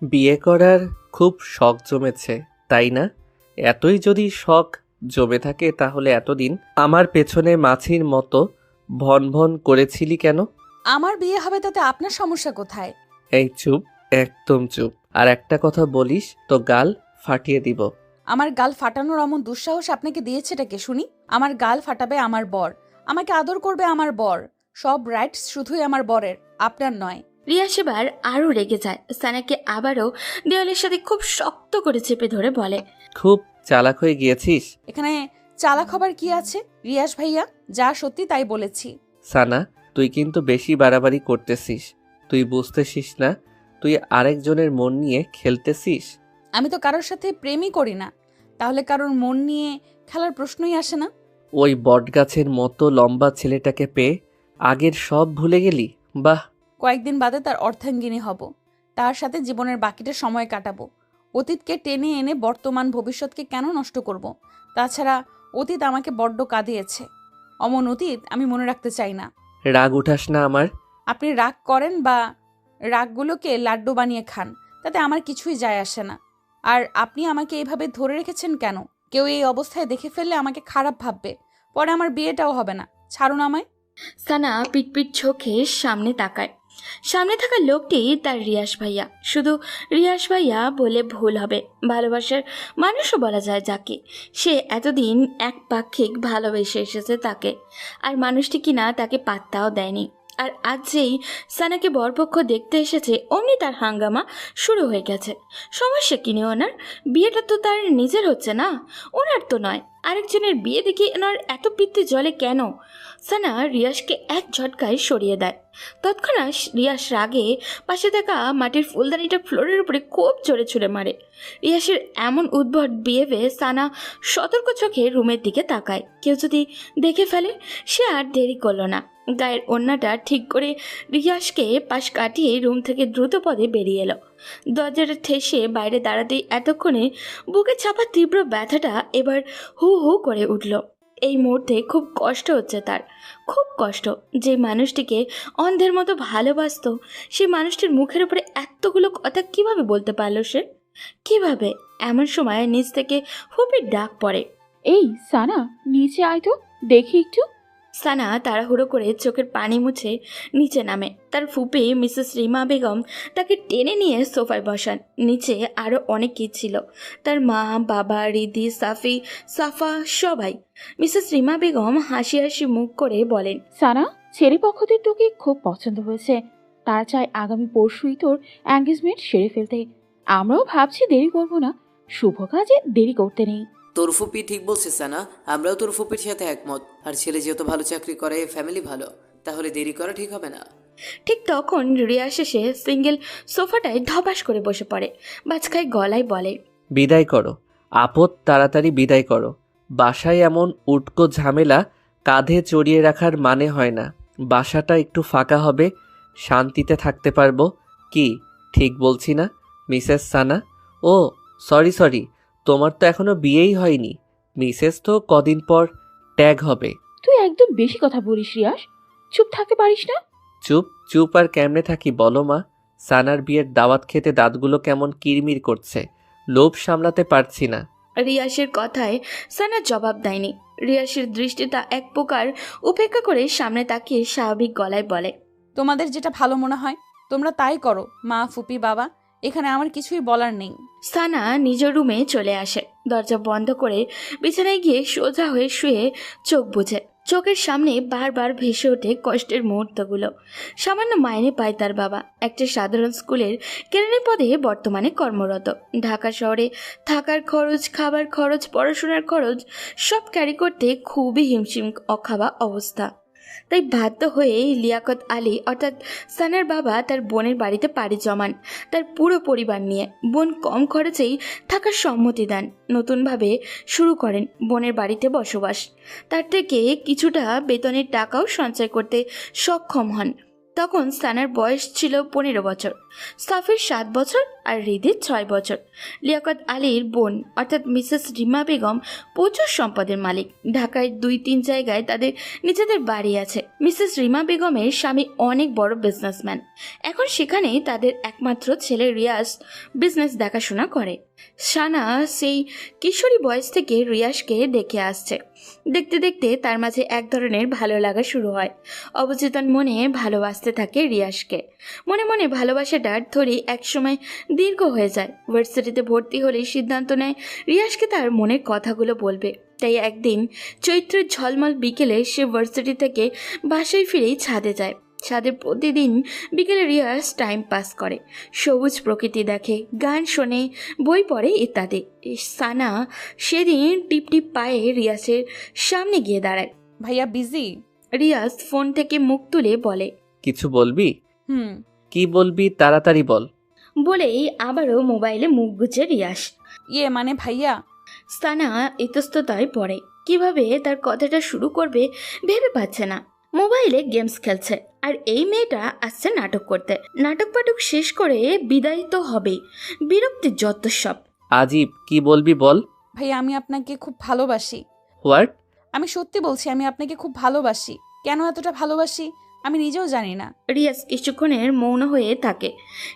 বিয়ে করার খুব শখ জমেছে, তাই না? এতই যদি শখ জমে থাকে তাহলে এতদিন আমার পেছনে মাছির মতো ভন ভন করেছিলি কেন? আমার বিয়ে হবে তাতে আপনার সমস্যা কোথায়? এই চুপ, একদম চুপ। আর একটা কথা বলিস তো গাল ফাটিয়ে দিব। আমার গাল ফাটানোর এমন দুঃসাহস আপনাকে দিয়েছেটা কে শুনি? আমার গাল ফাটাবে আমার বর, আমাকে আদর করবে আমার বর, সব রাইটস শুধুই আমার বরের, আপনার নয়। রিয়া সেবার আরও রেগে যায়। সানাকে আবারও দেওয়ালের সাথে খুব শক্ত করে চেপে ধরে বলে, খুব চালাক হয়ে গিয়েছিস। এখানে চালাক হবার কি আছে রিয়াজ ভাইয়া? যা সত্যি তাই বলেছি। সানা, তুই কিন্তু বেশি বাড়াবাড়ি করতেছিস। তুই বুঝতেছিস না তুই আরেকজনের মন নিয়ে খেলতেছিস? আমি তো কারোর সাথে প্রেমই করি না, তাহলে কারোর মন নিয়ে খেলার প্রশ্নই আসে না। ওই বটগাছের মতো লম্বা ছেলেটাকে পেয়ে আগের সব ভুলে গেলি? বাহ! কয়েকদিন বাদে তার অর্ধাঙ্গিনী হব, তার সাথে জীবনের বাকিটা সময় কাটাবো। অতীতকে টেনে এনে বর্তমান ভবিষ্যৎকে কেন নষ্ট করব? তাছাড়া অতীত আমাকে বড্ড কাঁদিয়েছে। অমন অতীত আমি মনে রাখতে চাই না। রাগ উঠাস না আমার। আপনি রাগ করেন বা রাগগুলোকে লাড্ডু বানিয়ে খান, তাতে আমার কিছুই যায় আসে না। আর আপনি আমাকে এইভাবে ধরে রেখেছেন কেন? কেউ এই অবস্থায় দেখে ফেললে আমাকে খারাপ ভাববে, পরে আমার বিয়েটাও হবে না। ছাড়ুন আমায়। সানা পিটপিট চোখে সামনে তাকায়। সামনে থাকা লোকটি তার রিয়াস ভাইয়া। শুধু রিয়াস ভাইয়া বলে ভুল হবে, ভালোবাসার মানুষও বলা যায় যাকে। সে এতদিন একপাক্ষিক ভালোবেসে এসেছে তাকে, আর মানুষটি কিনা তাকে পাত্তাও দেয়নি। আর আজ যেই সানাকে বরপক্ষ দেখতে এসেছে অমনি তার হাঙ্গামা শুরু হয়ে গেছে। সমস্যা কিনে ওনার? বিয়েটা তো তার নিজের হচ্ছে না, ওনার তো নয়। আরেকজনের বিয়ে দেখে ওনার এত পিত্তে জলে কেন? সানা রিয়াসকে এক ঝটকায় সরিয়ে দেয়। তৎক্ষণাৎ রিয়াস রাগে পাশে থাকা মাটির ফুলদানিটা ফ্লোরের উপরে খুব জোরে ছুঁড়ে মারে। রিয়াসের এমন উদ্ভট বিহেভে সানা সতর্ক চোখে রুমের দিকে তাকায়, কেউ যদি দেখে ফেলে। সে আর দেরি করলো না, গায়ের ওড়নাটা ঠিক করে রিয়াসকে পাশ কাটিয়ে রুম থেকে দ্রুত পদে বেরিয়ে এলো। দরজাটা ঠেসে বাইরে দাঁড়াতেই এতক্ষণে বুকে চাপা তীব্র ব্যথাটা এবার হু হু করে উঠল। এই মুহূর্তে খুব কষ্ট হচ্ছে তার, খুব কষ্ট। যে মানুষটিকে অন্ধের মতো ভালোবাসতো, সেই মানুষটির মুখের উপরে এতগুলো কথা কিভাবে বলতে পারলো সে? কিভাবে? এমন সময় নিচ থেকে ফুপির ডাক পড়ে, এই সানা, নিচে আয় তো, দেখি একটু। সানা তাড়াহুড়ো করে চোখের পানি মুছে নিচে নামে। তার ফুপি মিসেস রিমা বেগম তাকে টেনে নিয়ে সোফায় বসান। নিচে আরও অনেক কি ছিল, তার মা, বাবা, রিদি, সাফি, সাফা, সবাই। মিসেস রিমা বেগম হাসি হাসি মুখ করে বলেন, সানা, ছেলে পক্ষদের তোকে খুব পছন্দ হয়েছে। তারা চায় আগামী পরশুই তোর এঙ্গেজমেন্ট সেরে ফেলতে। আমরাও ভাবছি দেরি করবো না, শুভ কাজে দেরি করতে নেই। তোর ফুপি ঠিক বলছিস না? আমরাও তোর ফুপির সাথে একমত। আর ছেলে যেহেতু ভালো চাকরি করে, ফ্যামিলি ভালো, তাহলে দেরি করা ঠিক হবে না। ঠিক তখন রিয়াস এসে সিঙ্গেল সোফাটায় ধপাস করে বসে পড়ে, বাজখায় গলায় বলে, বিদায় করো আপদ, তাড়াতাড়ি বিদায় করো। বাসায় এমন উটকো ঝামেলা কাঁধে চড়িয়ে রাখার মানে হয় না। বাসাটা একটু ফাঁকা হবে, শান্তিতে থাকতে পারবো। কি ঠিক বলছি না মিসেস সানা? ও সরি সরি, তোমার তো এখনো বিয়েই হয়নি। মিসেস তো কদিন পর ট্যাগ হবে। তুই একদম বেশি কথা বলিস রিয়াস, চুপ থাকতে পারিস না? চুপ চুপ আর কেমনে থাকি বলো মা? সানার বিয়ের দাওয়াত খেতে দাঁতগুলো কেমন কিরমির করছে, লোভ সামলাতে পারছি না। রিয়াসের কথায় সানা জবাব দেয়নি। রিয়াসের দৃষ্টিটা এক প্রকার উপেক্ষা করে সামনে তাকিয়ে স্বাভাবিক গলায় বলে, তোমাদের যেটা ভালো মনে হয় তোমরা তাই করো মা, ফুপি, বাবা, এখানে আমার কিছুই বলার নেই। সানা নিজ রুমে চলে আসে, দরজা বন্ধ করে বিছানায় গিয়ে সোজা হয়ে শুয়ে চোখ বুঝে। চোখের সামনে বারবার ভেসে ওঠে কষ্টের মুহূর্তগুলো। সামান্য মাইনে পায় তার বাবা, একটা সাধারণ স্কুলের কেরানি পদে বর্তমানে কর্মরত। ঢাকা শহরে থাকার খরচ, খাবার খরচ, পড়াশোনার খরচ সব ক্যারি করতে খুবই হিমশিম অখাওয়া অবস্থা। তাই বাধ্য হয়ে লিয়াকত আলী অর্থাৎ সানার বাবা তার বোনের বাড়িতে পাড়ি জমান তার পুরো পরিবার নিয়ে। বোন কম খরচেই থাকার সম্মতি দেন, নতুনভাবে শুরু করেন বোনের বাড়িতে বসবাস। তার থেকে কিছুটা বেতনের টাকাও সঞ্চয় করতে সক্ষম হন। তখন সানার বয়স ছিল 15 বছর, সাফির 7 বছর আর হৃদির 6 বছর। লিয়াকত আলীর বোন অর্থাৎ মিসেস রিমা বেগম প্রচুর সম্পদের মালিক। ঢাকায় 2-3 জায়গায় তাদের নিজেদের বাড়ি আছে। মিসেস রিমা বেগমের স্বামী অনেক বড় বিজনেসম্যান। এখন সেখানেই তাদের একমাত্র ছেলে রিয়াজ বিজনেস দেখাশোনা করে। সানা সেই কিশোরী বয়স থেকে রিয়াজকে দেখে আসছে। দেখতে দেখতে তার মাঝে এক ধরনের ভালো লাগা শুরু হয়। অবচেতন মনে ভালোবাসতে থাকে রিয়াজকে। মনে মনে ভালোবাসাটার ধরে একসময় দীর্ঘ হয়ে যায়। ভার্সিটিতে ভর্তি হলেই সিদ্ধান্ত নেয় রিয়াজকে তার মনের কথাগুলো বলবে। তাই একদিন চৈত্রের ঝলমল বিকেলে সে ভার্সিটি থেকে বাসায় ফিরেই ছাদে যায়। ছাদে প্রতিদিন বিকেলে রিয়াজ টাইম পাস করে, সবুজ প্রকৃতি দেখে, গান শোনে, বই পড়ে ইত্যাদি। সানা সেদিন টিপ টিপ পায়ে রিয়াজের সামনে গিয়ে দাঁড়ায়। ভাইয়া বিজি? রিয়াজ ফোন থেকে মুখ তুলে বলে, কিছু বলবি? হুম। কি বলবি তাড়াতাড়ি বল। বলেই আবারও মোবাইলে মুখ গুজে রিয়াজ। মানে ভাইয়া। সানা ইতস্ততায় পড়ে। কিভাবে তার কথাটা শুরু করবে ভেবে পাচ্ছে না। মোবাইলে গেমস খেলছে আর এই মেয়েটা আসছে নাটক করতে। নাটক পাটক শেষ করে বিদায় তো হবেই। বিরক্তির যত সব। আজিব, কি বলবি বল। ভাইয়া আমি আপনাকে খুব ভালোবাসি। হোয়াট? আমি সত্যি বলছি, আমি আপনাকে খুব ভালোবাসি। কেন এতটা ভালোবাসি আমি নিজেও জানি না। রিয়াজ কিছুক্ষণের মৌন হয়ে থাকে।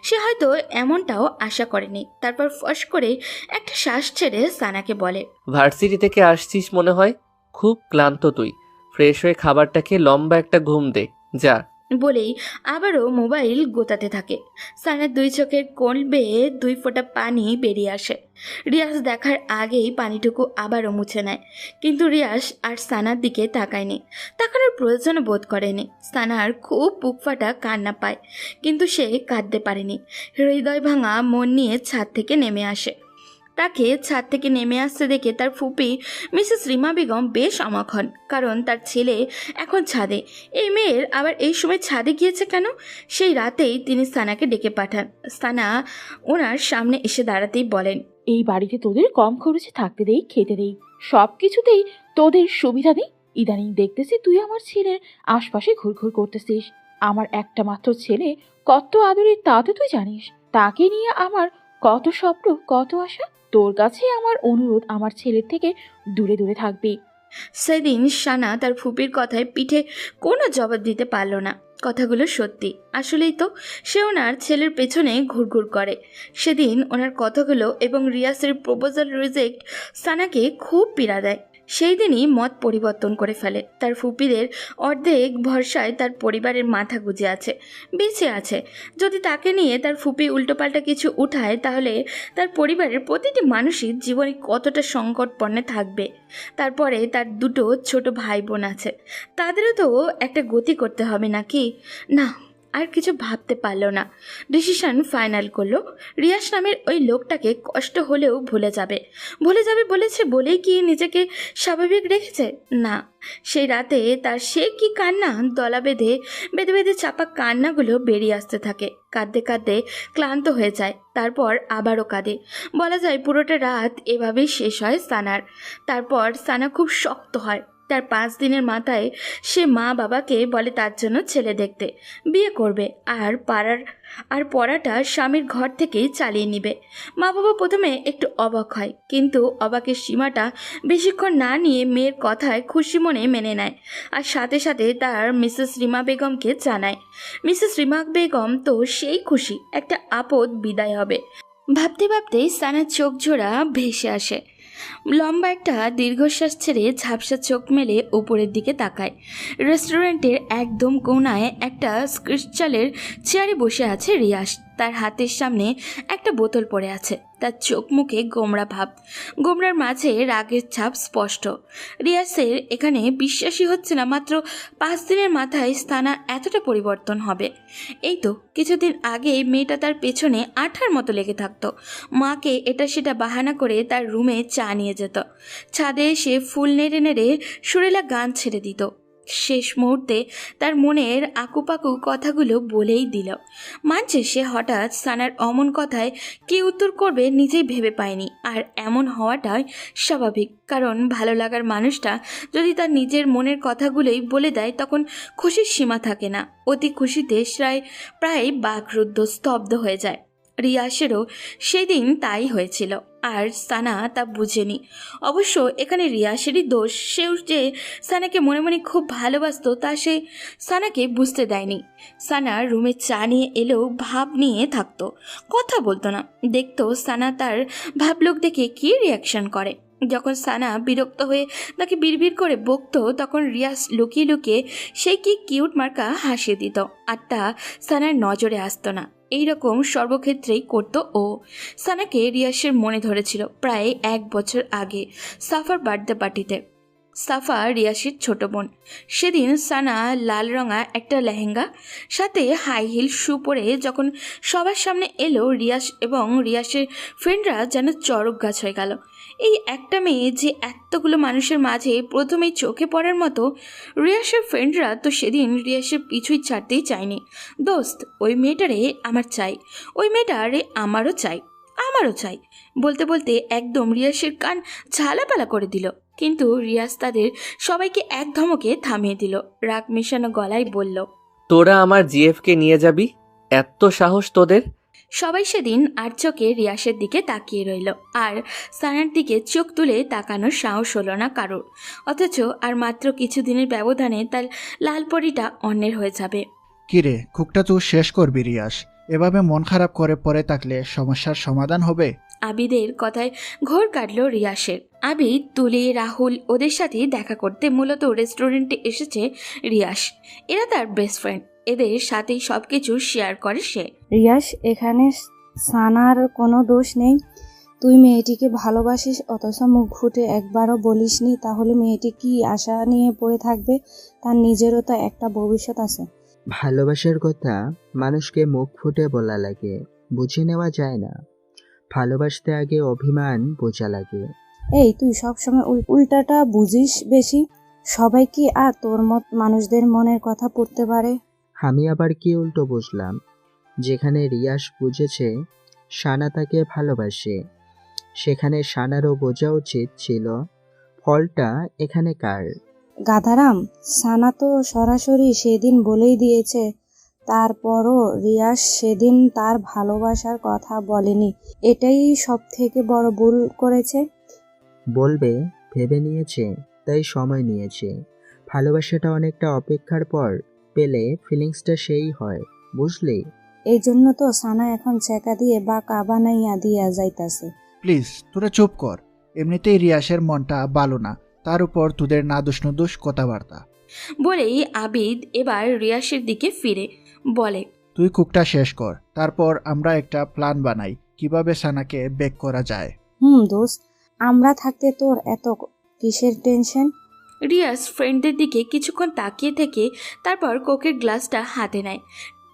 সে হয়তো এমনটাও আশা করেনি। তারপর ফস করে একটা শ্বাস ছেড়ে সানাকে বলে, ভার্সিটি থেকে আসছিস মনে হয়, খুব ক্লান্ত তুই। ফ্রেশ হয়ে খাবারটা খেয়ে লম্বা একটা ঘুম দে যা। বলেই আবারও মোবাইল গোতাতে থাকে। সানার 2 চোখের কোল বেয়ে 2 ফোঁটা পানি বেরিয়ে আসে। রিয়াজ দেখার আগেই পানিটুকু আবারও মুছে নেয়। কিন্তু রিয়াজ আর সানার দিকে তাকায়নি, তাকানোর প্রয়োজনও বোধ করেনি। সানার খুব বুক ফাটা কান্না পায়, কিন্তু সে কাঁদতে পারেনি। হৃদয় ভাঙা মন নিয়ে ছাদ থেকে নেমে আসে। তাকে ছাদ থেকে নেমে আসতে দেখে তার ফুপি মিসেস রিমা বেগম বেশ অবাক হন, কারণ তার ছেলে এখন ছাদে। এই মেয়ের আবার এই সময় ছাদে গিয়েছে কেন? সেই রাতেই তিনি সানাকে ডেকে পাঠান। সানা ওনার সামনে এসে দাঁড়াতেই বলেন, এই বাড়িতে তোদের কম খরচে থাকতে দেই, খেতে দেই, সব কিছুতেই তোদের সুবিধা দিই। ইদানিং দেখতেছি তুই আমার ছেলের আশপাশে ঘুরঘুর করতেছিস। আমার একটা মাত্র ছেলে কত আদরের তা তো তুই জানিস। তাকে নিয়ে আমার কত স্বপ্ন, কত আশা। তোর কাছে আমার অনুরোধ, আমার ছেলের থেকে দূরে দূরে থাকবি। সেদিন সানা তার ফুপির কথায় পিঠে কোনো জবাব দিতে পারল না। কথাগুলো সত্যি। আসলেই তো সে ওনার ছেলের পেছনে ঘুরঘুর করে। সেদিন ওনার কথাগুলো এবং রিয়াসের প্রপোজাল রিজেক্ট সানাকে খুব পীড়া দেয়। সেই দিনই মত পরিবর্তন করে ফেলে। তার ফুপিদের অর্ধেক ভরসায় তার পরিবারের মাথা গুজে আছে, বেঁচে আছে। যদি তাকে নিয়ে তার ফুপি উল্টোপাল্টা কিছু উঠায়, তাহলে তার পরিবারের প্রতিটি মানুষই জীবনে কতটা সংকটপর্ণে থাকবে। তারপরে তার 2 ছোট ভাই বোন আছে, তাদেরও তো একটা গতি করতে হবে নাকি? না, আর কিছু ভাবতে পারলো না। ডিসিশন ফাইনাল করলো, রিয়াজ নামের ওই লোকটাকে কষ্ট হলেও ভুলে যাবে বলেছে বলেই কি নিজেকে স্বাভাবিক রেখেছে? না, সেই রাতে তার সে কি কান্না, দলা বেঁধে বেঁধে চাপা কান্নাগুলো বেরিয়ে আসতে থাকে। কাঁদতে কাঁদতে ক্লান্ত হয়ে যায়, তারপর আবারও কাঁদে। বলা যায় পুরোটা রাত এভাবেই শেষ হয় সানার। তারপর সানা খুব শক্ত হয়। তার 5 দিনের মাথায় সে মা বাবাকে বলে তার জন্য ছেলে দেখতে, বিয়ে করবে আর পড়াটা স্বামীর ঘর থেকেই চালিয়ে নিবে। মা বাবা প্রথমে একটু অবাক হয়, কিন্তু অবাকের সীমাটা বেশিক্ষণ না নিয়ে মেয়ের কথায় খুশি মনে মেনে নেয়। আর সাথে সাথে তার মিসেস রিমা বেগমকে জানায়। মিসেস রিমা বেগম তো সেই খুশি, একটা আপদ বিদায় হবে। ভাবতে ভাবতেই সানার চোখ জোড়া ভেসে আসে। লম্বা একটা দীর্ঘশ্বাস ছেড়ে ঝাপসা চোখ মেলে উপরের দিকে তাকায়। রেস্টুরেন্টের একদম কোণায় একটা ক্রিস্টালের চেয়ারে বসে আছে রিয়াজ। তার হাতের সামনে একটা বোতল পড়ে আছে। তার চোখ মুখে গোমড়া ভাব, গোমড়ার মাঝে রাগের ছাপ স্পষ্ট। রিয়াজের এখানে বিশ্বাসই হচ্ছে না, মাত্র 5 দিনের মাথায় সানা এতটা পরিবর্তন হবে। এই তো কিছুদিন আগে মেয়েটা তার পেছনে আঠার মতো লেগে থাকতো। মাকে এটা সেটা বাহানা করে তার রুমে চা নিয়ে যেত। ছাদে এসে ফুল নেড়ে নেড়ে সুরেলা গান ছেড়ে দিত। শেষ মুহূর্তে তার মনের আকুপাকু কথাগুলো বলেই দিল। মানছে সে হঠাৎ সানার অমন কথায় কী উত্তর করবে নিজেই ভেবে পায়নি। আর এমন হওয়াটাই স্বাভাবিক, কারণ ভালো লাগার মানুষটা যদি তার নিজের মনের কথাগুলোই বলে দেয় তখন খুশির সীমা থাকে না। অতি খুশিতে প্রায় বাকরুদ্ধ স্তব্ধ হয়ে যায়। রিয়াসেরও সেদিন তাই হয়েছিল, আর সানা তা বুঝেনি। অবশ্য এখানে রিয়াসেরই দোষ। সেও যে সানাকে মনে মনে খুব ভালোবাসতো তা সে সানাকে বুঝতে দেয়নি। সানা রুমে চা নিয়ে এলেও ভাব নিয়ে থাকতো, কথা বলতো না। দেখতো সানা তার ভাবলোক দেখে কী রিয়াকশন করে। যখন সানা বিরক্ত হয়ে তাকে বিড়বিড় করে বকতো তখন রিয়াস লুকিয়ে লুকিয়ে সেই কি কিউট মার্কা হাসিয়ে দিত, আর তা সানার নজরে আসতো না। এইরকম সর্বক্ষেত্রেই করতো ও। সানাকে রিয়াসের মনে ধরেছিল প্রায় 1 বছর আগে সাফার বার্থডে পার্টিতে। সাফা রিয়াসের ছোট বোন। সেদিন সানা লাল রঙা একটা লেহেঙ্গা সাথে হাই হিল শু পরে যখন সবার সামনে এলো, রিয়াস এবং রিয়াসের ফ্রেন্ডরা যেন চড়ক গাছ হয়ে গেল। এই একটা মেয়ে যে এতগুলো মানুষের মাঝে প্রথমেই চোখে পড়ার মতো। রিয়াসের ফ্রেন্ডরা তো সেদিন রিয়াসের পিছুই ছাড়তেই চায়নি। দোস্ত, ওই মেয়েটারে আমার চাই, ওই মেয়েটারে আমারও চাই, আমারও চাই বলতে বলতে একদম রিয়াসের কান ঝালাপালা করে দিল। কিন্তু রিয়াস তাদের সবাইকে এক ধমকে থামিয়ে দিল। রাগ মেশানো গলায় বলল, তোরা আমার জিএফকে নিয়ে যাবি? এত সাহস তোদের? সবাই সেদিন আর চোখে রিয়াসের দিকে তাকিয়ে রইল, আর সানার দিকে চোখ তুলে তাকানোর সাহস হলো না কারোর। অথচ আর মাত্র কিছুদিনের ব্যবধানে তার লালপরিটা অন্যের হয়ে যাবে। কিরে, কুকটা তুই শেষ করবি রিয়াস। এভাবে মন খারাপ করে পড়ে থাকলে সমস্যার সমাধান হবে? আবিদের কথায় ঘোর কাটল রিয়াসের। আবিদ, তুলি, রাহুল ওদের সাথে দেখা করতে মূলত রেস্টুরেন্টে এসেছে রিয়াস। এরা তার বেস্ট ফ্রেন্ড, এদের সাথেই সব কিছু শেয়ার করে সে। রিয়াস, এখানে সানার কোনো দোষ নেই। তুই মেয়েটিকে ভালোবাসিস অথচ মুখ ফুটে একবারও বলিসনি, তাহলে মেয়েটি কি আশা নিয়ে পড়ে থাকবে? তার নিজেরও তো একটা ভবিষ্যৎ আছে। ভালোবাসার কথা মানুষকে মুখ ফুটে বলা লাগে, বুঝে নেওয়া যায় না। ভালোবাসতে আগে অভিমান বোঝা লাগে। এই, তুই সবসময় উল্টাটা বুঝিস বেশি। সবাই কি আর তোর মত মানুষদের মনের কথা পড়তে পারে? আমি আবার কি উল্টো বুঝলাম? যেখানে রিয়াস বুঝেছে সানা তাকে ভালোবাসে, সেখানে সানারও বোঝা উচিত ছিল ফলটা এখানে কার। গাধারাম, সানা তো সরাসরি সেদিন বলেই দিয়েছে। তারপরও রিয়াস সেদিন তার ভালোবাসার কথা বলেনি। এটাই সব থেকে বড় ভুল করেছে। বলবে ভেবে নিয়েছে, তাই সময় নিয়েছে। ভালোবাসাটা অনেকটা অপেক্ষার পর পেলে ফিলিংসটা সেই হয়, বুঝলি? এই জন্য তো সানা এখন চেকা দিয়ে বা কাবানাইয়া দিয়া যাইতাছে। প্লিজ তোরা চুপ কর। এমনিতেই রিয়াসের মনটা ভালো না, তার উপর তোদের নাদুস নুদুস কথাবার্তা। বলেই আবিদ এবার রিয়াসের দিকে ফিরে বলে, তুই কুকটা শেষ কর, তারপর আমরা একটা প্ল্যান বানাই কিভাবে সানাকে বেক করা যায়। দোস্ত, আমরা থাকতে তোর এত কিসের টেনশন? রিয়াস ফ্রেন্ডদের দিকে কিছুক্ষণ তাকিয়ে থেকে তারপর কোকের গ্লাসটা হাতে নেয়।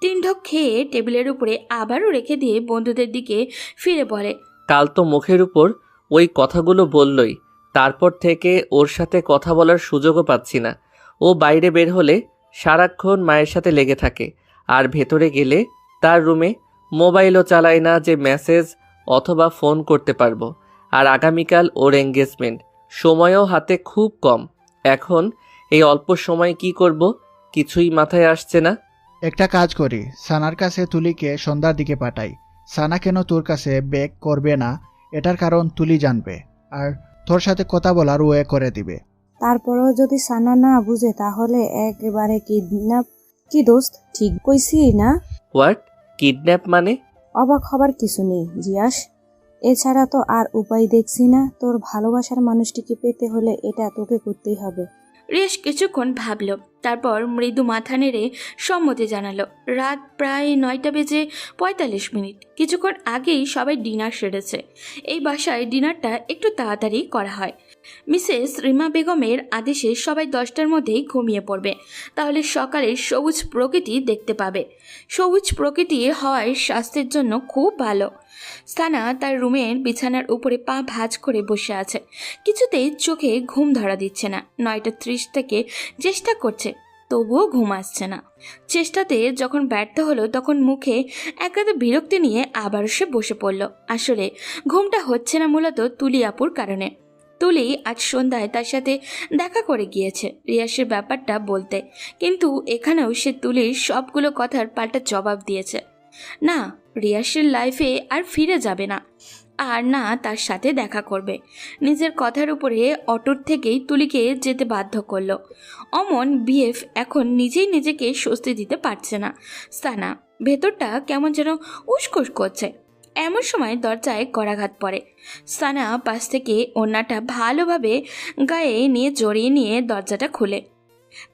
3 ঢোক খেয়ে টেবিলের উপরে আবারও রেখে দিয়ে বন্ধুদের দিকে ফিরে বলে, কাল তো মুখের উপর ওই কথাগুলো বললই, তারপর থেকে ওর সাথে কথা বলার সুযোগও পাচ্ছি না। ও বাইরে বের হলে সারাক্ষণ মায়ের সাথে লেগে থাকে, আর ভেতরে গেলে তার রুমে মোবাইলও চালায় না যে মেসেজ অথবা ফোন করতে পারবো। আর আগামীকাল ওর এঙ্গেজমেন্ট, সময়ও হাতে খুব কম। এখন এই অল্প সময় কি করব কিছুই মাথায় আসছে না। একটা কাজ করি, সানার কাছে তুলিকে সন্ধ্যার দিকে পাঠাই। সানা কেন তোর কাছে বেক করবে না এটার কারণ তুলি জানবে, আর তোর সাথে কথা বলার ওয়ে করে দিবে। তারপরেও যদি সানা না বুঝে তাহলে একেবারে কিডন্যাপ। কি দোস্ত, ঠিক কইছি না? হোয়াট? কিডন্যাপ মানে? অবাক হবার কিছু নেই রিয়াস। এছাড়া তো আর উপায় দেখছি না। তোর ভালোবাসার মানুষটিকে পেতে হলে এটা তোকে করতেই হবে। রিয়াস কিছুক্ষণ ভাবল, তারপর মৃদু মাথা নেড়ে সম্মতি জানালো। রাত প্রায় 9:45। কিছুক্ষণ আগেই সবাই ডিনার সেরেছে। এই বাসায় ডিনারটা একটু তাড়াতাড়ি করা হয়। মিসেস রিমা বেগমের আদেশে সবাই 10টার মধ্যেই ঘুমিয়ে পড়বে, তাহলে সকালে সবুজ প্রকৃতি দেখতে পাবে। সবুজ প্রকৃতি হওয়ায় স্বাস্থ্যের জন্য খুব ভালো। সানা তার রুমের বিছানার উপরে পা ভাঁজ করে বসে আছে। কিছুতেই চোখে ঘুম ধরা দিচ্ছে না। 9:30 থেকে চেষ্টা করছে, তবুও ঘুম আসছে না। চেষ্টাতে যখন ব্যর্থ হলো তখন মুখে একান্ত বিরক্তি নিয়ে আবার সে বসে পড়ল। আসলে ঘুমটা হচ্ছে না মূলত তুলি আপুর কারণে। তুলি আজ সন্ধ্যায় তার সাথে দেখা করে গিয়েছে রিয়াসের ব্যাপারটা বলতে, কিন্তু এখানেও সে তুলির সবগুলো কথার পাল্টা জবাব দিয়েছে। না, রিয়াসের লাইফে আর ফিরে যাবে না, আর না তার সাথে দেখা করবে। নিজের কথার উপরে অটুট থেকেই তুলিকে যেতে বাধ্য করলো। অমন বিএফ এখন নিজেই নিজেকে স্বস্তি দিতে পারছে না। সানা ভেতরটা কেমন যেন উসকুস করছে। এমন সময় দরজায় করাঘাত পড়ে। সানা পাশ থেকে ওড়নাটা ভালোভাবে গায়ে নিয়ে জড়িয়ে নিয়ে দরজাটা খুলে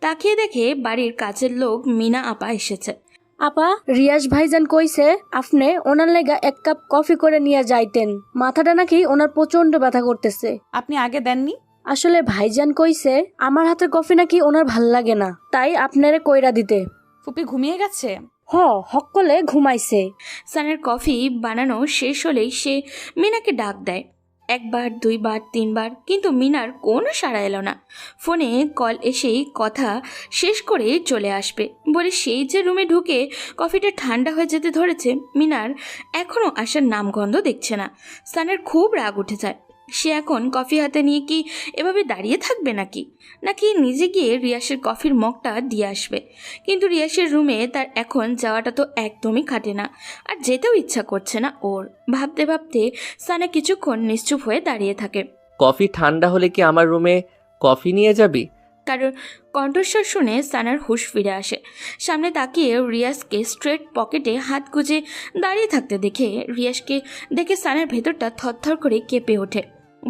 তাকিয়ে দেখে বাড়ির কাছের লোক মিনা আপা এসেছে। আপা, রিয়াজ ভাইজান কইছে আপনি ওনার লেগা 1 কাপ কফি করে নিয়ে যাইতেন, মাথাটা নাকি ওনার প্রচন্ড ব্যথা করতেছে। আপনি আগে দেননি? আসলে ভাইজান কইছে আমার হাতের কফি নাকি ওনার ভাল লাগে না, তাই আপনারে কইরা দিতে। ফুপি ঘুমিয়ে গেছে? হকলে ঘুমাইছে। সানের কফি বানানো শেষ হলেই সে মিনাকে ডাক দেয়। 1 বার 2 বার 3 বার, কিন্তু মিনার কোনো সাড়া এলো না। ফোনে কল এসেই কথা শেষ করে চলে আসবে বলে সেই যে রুমে ঢুকে কফিটা ঠান্ডা হয়ে যেতে ধরেছে, মিনার এখনও আসার নামগন্ধ দেখছে না। সানের খুব রাগ উঠে যায়। সে এখন কফি হাতে নিয়ে কি এভাবে দাঁড়িয়ে থাকবে নাকি নিজে গিয়ে রিয়াসের কফির মগটা দিয়ে আসবে? কিন্তু রিয়াসের রুমে তার এখন যাওয়াটা তো একদমই খাটে না, আর যেতেও ইচ্ছা করছে না ওর। ভাবতে ভাবতে সানা কিছুক্ষণ নিশ্চুপ হয়ে দাঁড়িয়ে থাকে। কফি ঠান্ডা হলে কি আমার রুমে কফি নিয়ে যাবি? কারণ কণ্ঠস্বর শুনে সানার হুঁশ ফিরে আসে। সামনে তাকিয়ে রিয়াসকে স্ট্রেট পকেটে হাত গুজে দাঁড়িয়ে থাকতে দেখে সানার ভেতরটা থরথর করে কেঁপে ওঠে।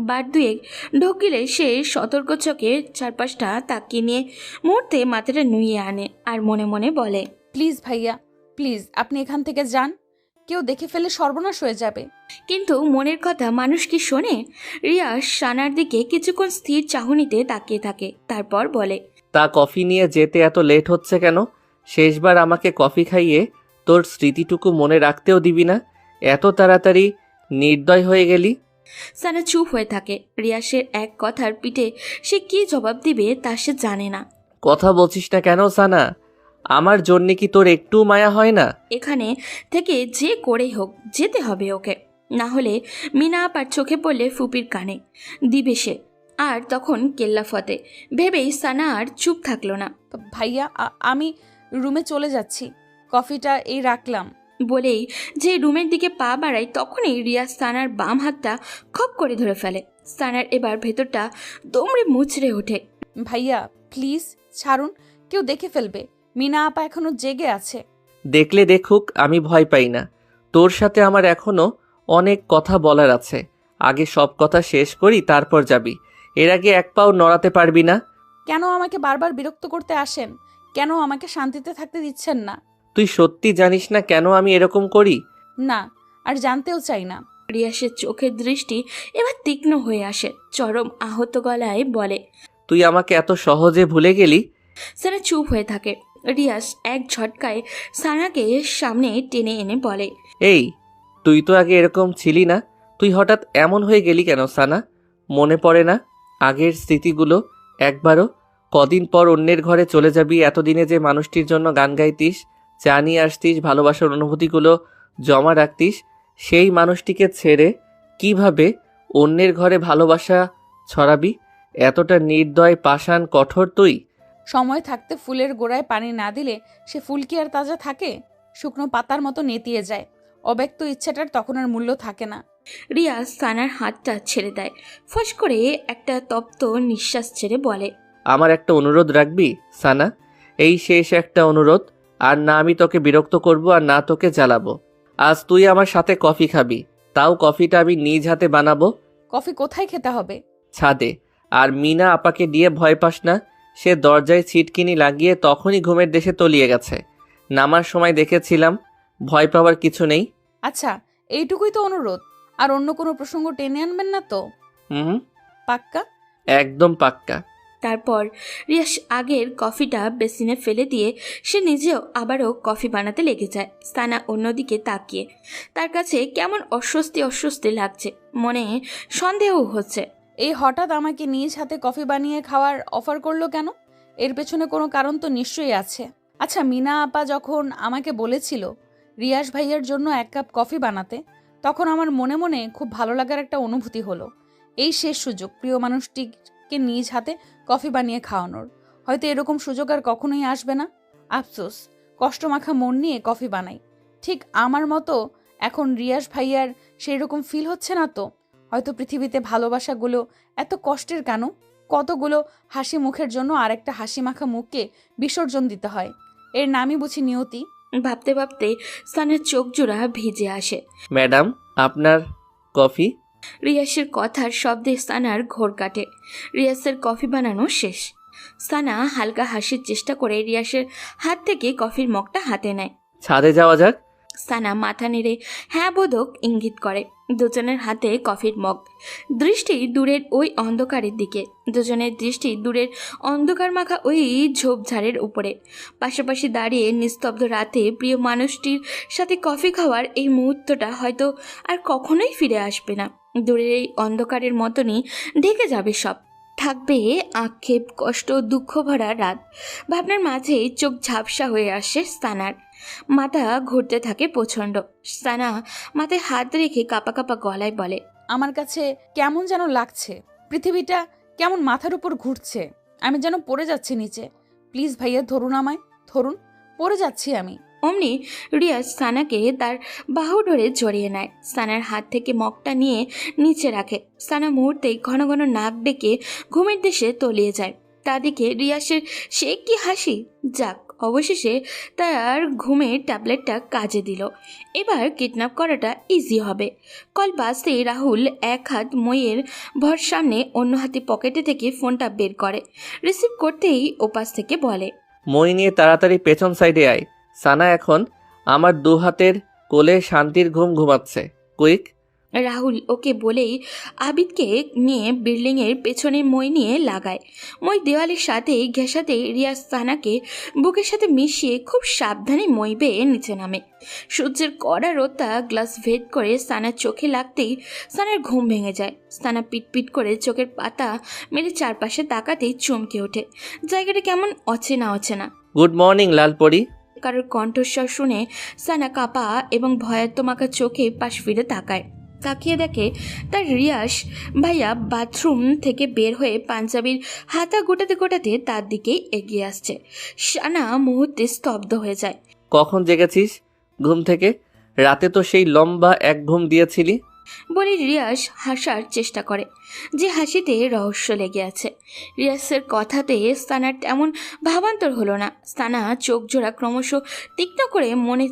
বার 2 ঢোকিলে সে সতর্ক চোখে চারপাশটা তাকিয়ে নিয়ে মুহূর্তে মাথাটা নুইয়ে আনে আর মনে মনে বলে, প্লিজ ভাইয়া, প্লিজ আপনি এখান থেকে যান, কেউ দেখে ফেলে সর্বনাশ হয়ে যাবে। কিন্তু মনের কথা মানুষ কি শোনে? রিয়াস সানার দিকে কিছুক্ষণ স্থির চাহনিতে তাকিয়ে থাকে, তারপর বলে, তা কফি নিয়ে যেতে এত লেট হচ্ছে কেন? শেষবার আমাকে কফি খাইয়ে তোর স্মৃতিটুকু মনে রাখতেও দিবি না, এত তাড়াতাড়ি নির্দয় হয়ে গেলি। সানা চুপ হয়ে থাকে। রিয়াসের এক কথার পিঠে সে কি জবাব দিবে তা সে জানে না। কথা বলছিস না কেন সানা? আমার জন্যে কি তোর একটু মায়া হয় না? এখানে থেকে যে করেই হোক যেতে হবে ওকে, না হলে মিনা আপার চোখে পড়লে ফুপির কানে দিবে সে, আর তখন কেল্লা ফতে। ভেবেই সানা আর চুপ থাকলো না। ভাইয়া আমি রুমে চলে যাচ্ছি, কফিটা এই রাখলাম। বলেই যে রুমের দিকে পা বাড়ায় তখনই রিয়াজ সানার বাম হাতটা খপ করে ধরে ফেলে। সানার এবার ভেতরটা দমড়ে মুচড়ে ওঠে। ভাইয়া প্লিজ ছাড়ুন, কেউ দেখে ফেলবে। মিনা আপা এখনো জেগে আছে। দেখলে দেখুক, আমি ভয় পাই না। তোর সাথে আমার এখনো অনেক কথা বলার আছে। আগে সব কথা শেষ করি, তারপর যাবি। এর আগে 1 পাও নড়াতে পারবি না। কেন আমাকে বারবার বিরক্ত করতে আসেন? কেন আমাকে শান্তিতে থাকতে দিচ্ছেন না? তুই সত্যি জানিস না কেন আমি এরকম করি? না, আর জানতেও চাই না। রিয়াসের চোখের দৃষ্টি এবার তীক্ষ্ণ হয়ে আসে। চরম আহত গলায় বলে, তুই আমাকে এত সহজে ভুলে গেলি? সানা চুপ হয়ে থাকে। রিয়াস এক ঝটকায় সানাকে সামনে টেনে এনে বলে, এই, তুই তো আগে এরকম ছিলি না, তুই হঠাৎ এমন হয়ে গেলি কেন সানা? মনে পড়ে না আগের স্মৃতিগুলো একবারও? কদিন পর অন্যের ঘরে চলে যাবি, এতদিনে যে মানুষটির জন্য গান গাইতিস, চা নিয়ে আসতিস, ভালোবাসার অনুভূতিগুলো জমা রাখতিস, সেই মানুষটিকে ছেড়ে কিভাবে অন্যের ঘরে ভালোবাসা ছড়াবি? এতটা নির্দয়, পাষাণ, কঠোর তুই? সময় থাকতে ফুলের গোড়ায় পানি না দিলে সে ফুল কি আর তাজা থাকে? শুকনো পাতার মতো নেতিয়ে যায়। অব্যক্ত ইচ্ছাটার তখন আর মূল্য থাকে না। রিয়াজ সানার হাতটা ছেড়ে দেয়। ফস করে একটা তপ্ত নিঃশ্বাস ছেড়ে বলে, আমার একটা অনুরোধ রাখবি সানা? এই শেষ একটা অনুরোধ। আর না আমি তোকে বিরক্ত করব, আর না তোকে জ্বালাবো। আজ তুই আমার সাথে কফি খাবি, তাও কফিটা আমি নিজ হাতে বানাবো। কফি কোথায় খেতে হবে? ছাদে। আর মিনা আপাকে দিয়ে ভয় পাস না, সে দরজায় ছিটকিনি লাগিয়ে তখনই ঘুমের দেশে তলিয়ে গেছে। নামার সময় দেখেছিলাম, ভয় পাওয়ার কিছু নেই। আচ্ছা, এইটুকুই তো অনুরোধ? আর অন্য কোনো প্রসঙ্গ টেনে আনবেন না তো? হুম। পাক্কা? একদম পাক্কা। তারপর রিয়াস আগের কফিটা বেসিনে ফেলে দিয়ে সে নিজেও আবারও কফি বানাতে লেগে যায়। সানা অন্যদিকে তাকিয়ে তার কাছে কেমন অস্বস্তি অস্বস্তি লাগছে, মনে সন্দেহ হচ্ছে। এই হঠাৎ আমাকে নিজ হাতে কফি বানিয়ে খাওয়ার অফার করলো কেন? এর পেছনে কোনো কারণ তো নিশ্চয়ই আছে। আচ্ছা, মিনা আপা যখন আমাকে বলেছিল রিয়াস ভাইয়ার জন্য 1 কাপ কফি বানাতে, তখন আমার মনে মনে খুব ভালো লাগার একটা অনুভূতি হলো। এই শেষ সুযোগ প্রিয় মানুষটিকে নিজ হাতে কফি বানিয়ে খাওয়ানোর। হয়তো এরকম সুযোগ আর কখনোই আসবে না। আফসোস, কষ্টমাখা মন নিয়ে কফি বানাই। ঠিক আমার মতো এখন রিয়াস ভাইয়ার সেই রকম ফিল হচ্ছে না তো? হয়তো পৃথিবীতে ভালোবাসাগুলো এত কষ্টের কেন? কতগুলো হাসি মুখের জন্য আরেকটা হাসি মাখা মুখকে বিসর্জন দিতে হয়। এর নামই বুঝি নিয়তি। ভাবতে ভাবতে সানার চোখ জোড়া ভিজে আসে। ম্যাডাম, আপনার কফি। রিয়াসের কথার শব্দে সানার ঘোর কাটে। রিয়াসের কফি বানানো শেষ। সানা হালকা হাসির চেষ্টা করে রিয়াসের হাত থেকে কফির মগটা হাতে নেয়। ছাদে যাওয়া যাক। সানা মাথা নেড়ে হ্যাঁ বোধক ইঙ্গিত করে। দুজনের হাতে কফির মগ, দৃষ্টি দূরের ওই অন্ধকারের দিকে। দুজনের দৃষ্টি দূরের অন্ধকার মাখা ওই ঝোপঝাড়ের উপরে। পাশাপাশি দাঁড়িয়ে নিস্তব্ধ রাতে প্রিয় মানুষটির সাথে কফি খাওয়ার এই মুহূর্তটা হয়তো আর কখনোই ফিরে আসবে না। দূরের এই অন্ধকারের মতনই ঢেকে যাবে সব। থাকবে আক্ষেপ, কষ্ট, দুঃখ ভরা রাত। ভাবনার মাঝে চোখ ঝাপসা হয়ে আসে সানার। মাথা ঘুরতে থাকে প্রচণ্ড। সানা মাথায় হাত রেখে কাঁপা কাঁপা গলায় বলে, আমার কাছে কেমন যেন লাগছে। পৃথিবীটা কেমন মাথার উপর ঘুরছে। আমি যেন পড়ে যাচ্ছি নিচে। প্লিজ ভাইয়া, ধরুন আমায়, ধরুন, পড়ে যাচ্ছি আমি। অমনি রিয়াজ সানাকে তার বাহু ধরে জড়িয়ে নেয়। সানার হাত থেকে মগটা নিয়ে নিচে রাখে। সানা মুহূর্তেই ঘন ঘন নাক ডেকে ঘুমের দেশে তলিয়ে যায়। তাদিকে রিয়াসের সে কি হাসি! যাক, অবশেষে তার ঘুমের ট্যাবলেটটা কাজে দিল। এবার কিডন্যাপ করাটা ইজি হবে। কল বাজতেই রাহুল এক হাত মইয়ের ভর সামনে, অন্য হাতে পকেটে থেকে ফোনটা বের করে। রিসিভ করতেই ওপাশ থেকে বলে, মই নিয়ে তাড়াতাড়ি পেছন সাইডে আয়। সানা এখন আমার 2 হাতের কোলে শান্তির ঘুম ঘুমাচ্ছে। কুইক। রাহুল ওকে বলেই আবিদকে নিয়ে বিল্ডিংয়ের পেছনে মই নিয়ে লাগায়। মই দেওয়ালের সাথে ঘেঁষাতে রিয়াজ সানাকে বুকের সাথে মিশিয়ে খুব সাবধানে মই বেয়ে নিচে নামে। সূর্যের কড়া রোদটা গ্লাস ভেদ করে সানার চোখে লাগতেই সানার ঘুম ভেঙে যায়। সানা পিটপিট করে চোখের পাতা মেরে চারপাশে তাকাতেই চমকে ওঠে। জায়গাটা কেমন অচেনা অচেনা। Good morning Lalpari. কারোর কণ্ঠস্বর শুনে সানা কাঁপা এবং ভয়াত্মমাকা চোখে পাশ ফিরে তাকায়। তাকিয়ে দেখে তার রিয়াস ভাইয়া বাথরুম থেকে বের হয়ে পাঞ্জাবির হাতা গোটাতে গোটাতে তার দিকেই এগিয়ে আসছে। সানা মুহূর্তে স্তব্ধ হয়ে যায়। কখন জেগেছিস ঘুম থেকে? রাতে তো সেই লম্বা এক ঘুম দিয়েছিলি। বলে রিয়াস হাসার চেষ্টা করে, যে হাসিতে রহস্য লেগে আছে। রিয়াসের কথাতে সানার তেমন ভাবান্তর হলো না। সানা চোখ জোড়া ক্রমশ তীক্ষ্ণ করে মনে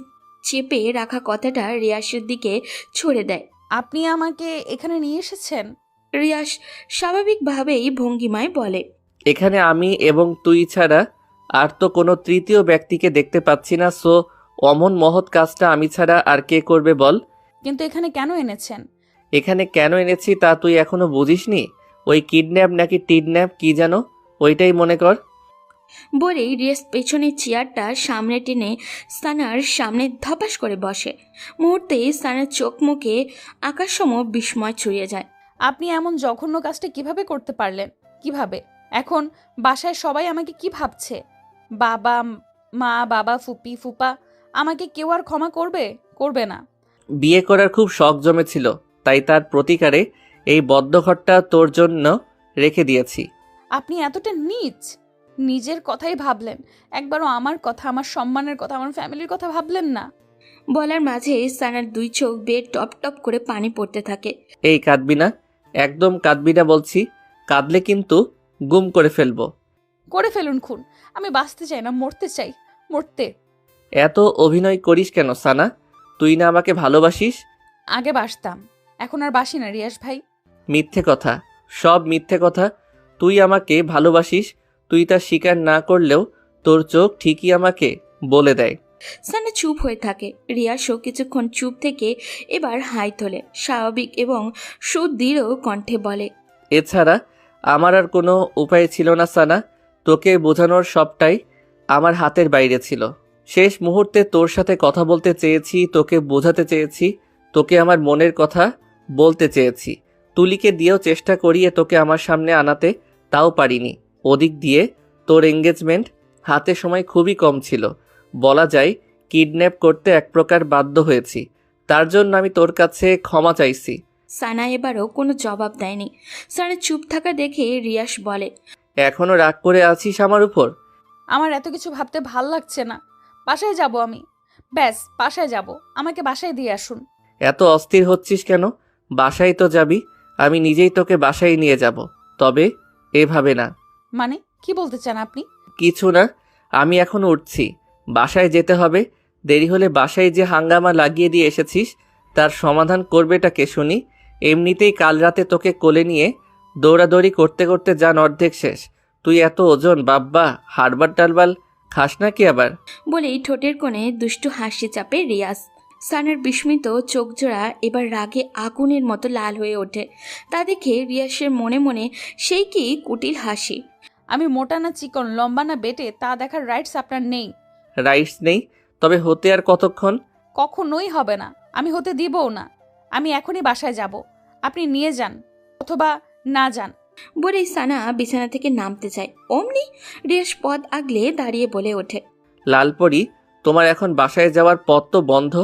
চেপে রাখা কথাটা রিয়াসের দিকে ছুড়ে দেয়। আপনি আমাকে এখানে নিয়ে এসেছেন? রিয়াস স্বাভাবিকভাবেই ভঙ্গিমায় বলে, এখানে আমি এবং তুই ছাড়া আর তো কোনো তৃতীয় ব্যক্তিকে দেখতে পাচ্ছি না। সো অমন মহৎ কাজটা আমি ছাড়া আর কে করবে বল? কিন্তু এখানে কেন এনেছেন? এখানে কেন এনেছি তা তুই এখনো বুঝিসনি? ওই কিডন্যাপ নাকি টিডন্যাপ কি যেন, ওইটাই মনে কর। বলেই রিয়াস পেছনের চেয়ারটা সামনে টেনে সানার সামনে ধপাস করে বসে। মুহূর্তেই সানার চোখ মুখে আকাশসম বিস্ময় ছড়িয়ে যায়। আপনি এমন জঘন্য কাজটা কিভাবে করতে পারলেন? কিভাবে? এখন বাসায় সবাই আমাকে কি ভাবছে? বাবা মা, বাবা, ফুপি, ফুপা, আমাকে কেউ আর ক্ষমা করবে? করবে না। বিয়ে করার খুব শখ জমেছিল, তাই তার প্রতিকারে এই বদ্ধঘরটা তোর জন্য রেখে দিয়েছি। আপনি এতটা নীচ! নিজের কথাই ভাবলেন, একবারও আমার কথা, আমার সম্মানের কথা, আমার ফ্যামিলির কথা ভাবলেন না। বলার মাঝে সানার 2 চোখ বেয়ে টপ টপ করে পানি পড়তে থাকে। এই কাঁদবি না, একদম কাঁদবি না বলছি। কাঁদলে কিন্তু গুম করে ফেলবো। করে ফেলুন খুন। আমি বাঁচতে চাই না, মরতে চাই, মরতে। এত অভিনয় করিস কেন সানা? তুই না আমাকে ভালোবাসিস? আগে বাসতাম, এখন আর বাসি না রিয়াস ভাই। মিথ্যে কথা, সব মিথ্যে কথা। তুই আমাকে ভালোবাসিস, তুই তা স্বীকার না করলেও তোর চোখ ঠিকই আমাকে বলে দেয়। সানা চুপ হয়ে থাকে। রিয়াসও কিছুক্ষণ চুপ থেকে এবার হাই তোলে, স্বাভাবিক এবং সুদৃঢ় কণ্ঠে বলে, এছাড়া আমার আর কোনো উপায় ছিল না সানা, তোকে বোঝানোর সবটাই আমার হাতের বাইরে ছিল। শেষ মুহূর্তে তোর সাথে কথা বলতে চেয়েছি, তোকে বোঝাতে চেয়েছি, তোকে আমার মনের কথা বলতে চেয়েছি। তুলিকে দিয়েও চেষ্টা করিয়ে তোকে আমার সামনে আনাতে, তাও পারিনি। ওদিক দিয়ে তোর এঙ্গেজমেন্ট, হাতে সময় খুবই কম ছিল, বলা যায় কিডন্যাপ করতে এক প্রকার বাধ্য হয়েছি। তার জন্য আমি তোর কাছে ক্ষমা চাইছি। সানা এবারও কোনো জবাব দেয়নি। সানা চুপ থাকা দেখে রিয়াস বলে, এখনো রাগ করে আছিস আমার উপর? আমার এত কিছু ভাবতে ভাল লাগছে না। বাসায় যাব আমি, ব্যাস বাসায় যাব। আমাকে বাসায় দিয়ে আসুন। এত অস্থির হচ্ছিস কেন? বাসায় তো যাবি, আমি নিজেই তোকে বাসায় নিয়ে যাব, তবে এভাবে না। মানে কি বলতে চান আপনি? কিছু না, আমি এখন উঠছি, বাসায় যেতে হবে। দেরি হলে বাসায় যে হাঙ্গামা লাগিয়ে দিয়ে এসেছিস তার সমাধান করবেটা কে শুনি? এমনিতেই কাল রাতে তোকে কোলে নিয়ে দৌড়াদৌড়ি করতে করতে যান অর্ধেক শেষ। তুই এত ওজন বাব্বা, হারবার টালবাল খাস নাকি আবার? বলেই ঠোঁটের কোণে দুষ্টু হাসি চাপে রিয়াজ। সানার বিস্মিত চোখজোড়া এবার রাগে আগুনের মতো লাল হয়ে ওঠে। তা দেখে রিয়াসের মনে মনে সেই কি কুটিল হাসি। আমি মোটা না চিকন, লম্বা না বেটে, তা দেখার রাইটস আপনার নেই। রাইটস নেই? তবে হতে আর কতক্ষণ? কখনোই হবে না, আমি হতে দিবও না। আমি এখনই বাসায় যাব, আপনি নিয়ে যান অথবা না যান। বলেই সানা বিছানা থেকে নামতে চায়। অমনি রিয়াস পথ আগলে দাঁড়িয়ে বলে ওঠে, লালপরি, তোমার এখন বাসায় যাওয়ার পথ তো বন্ধ।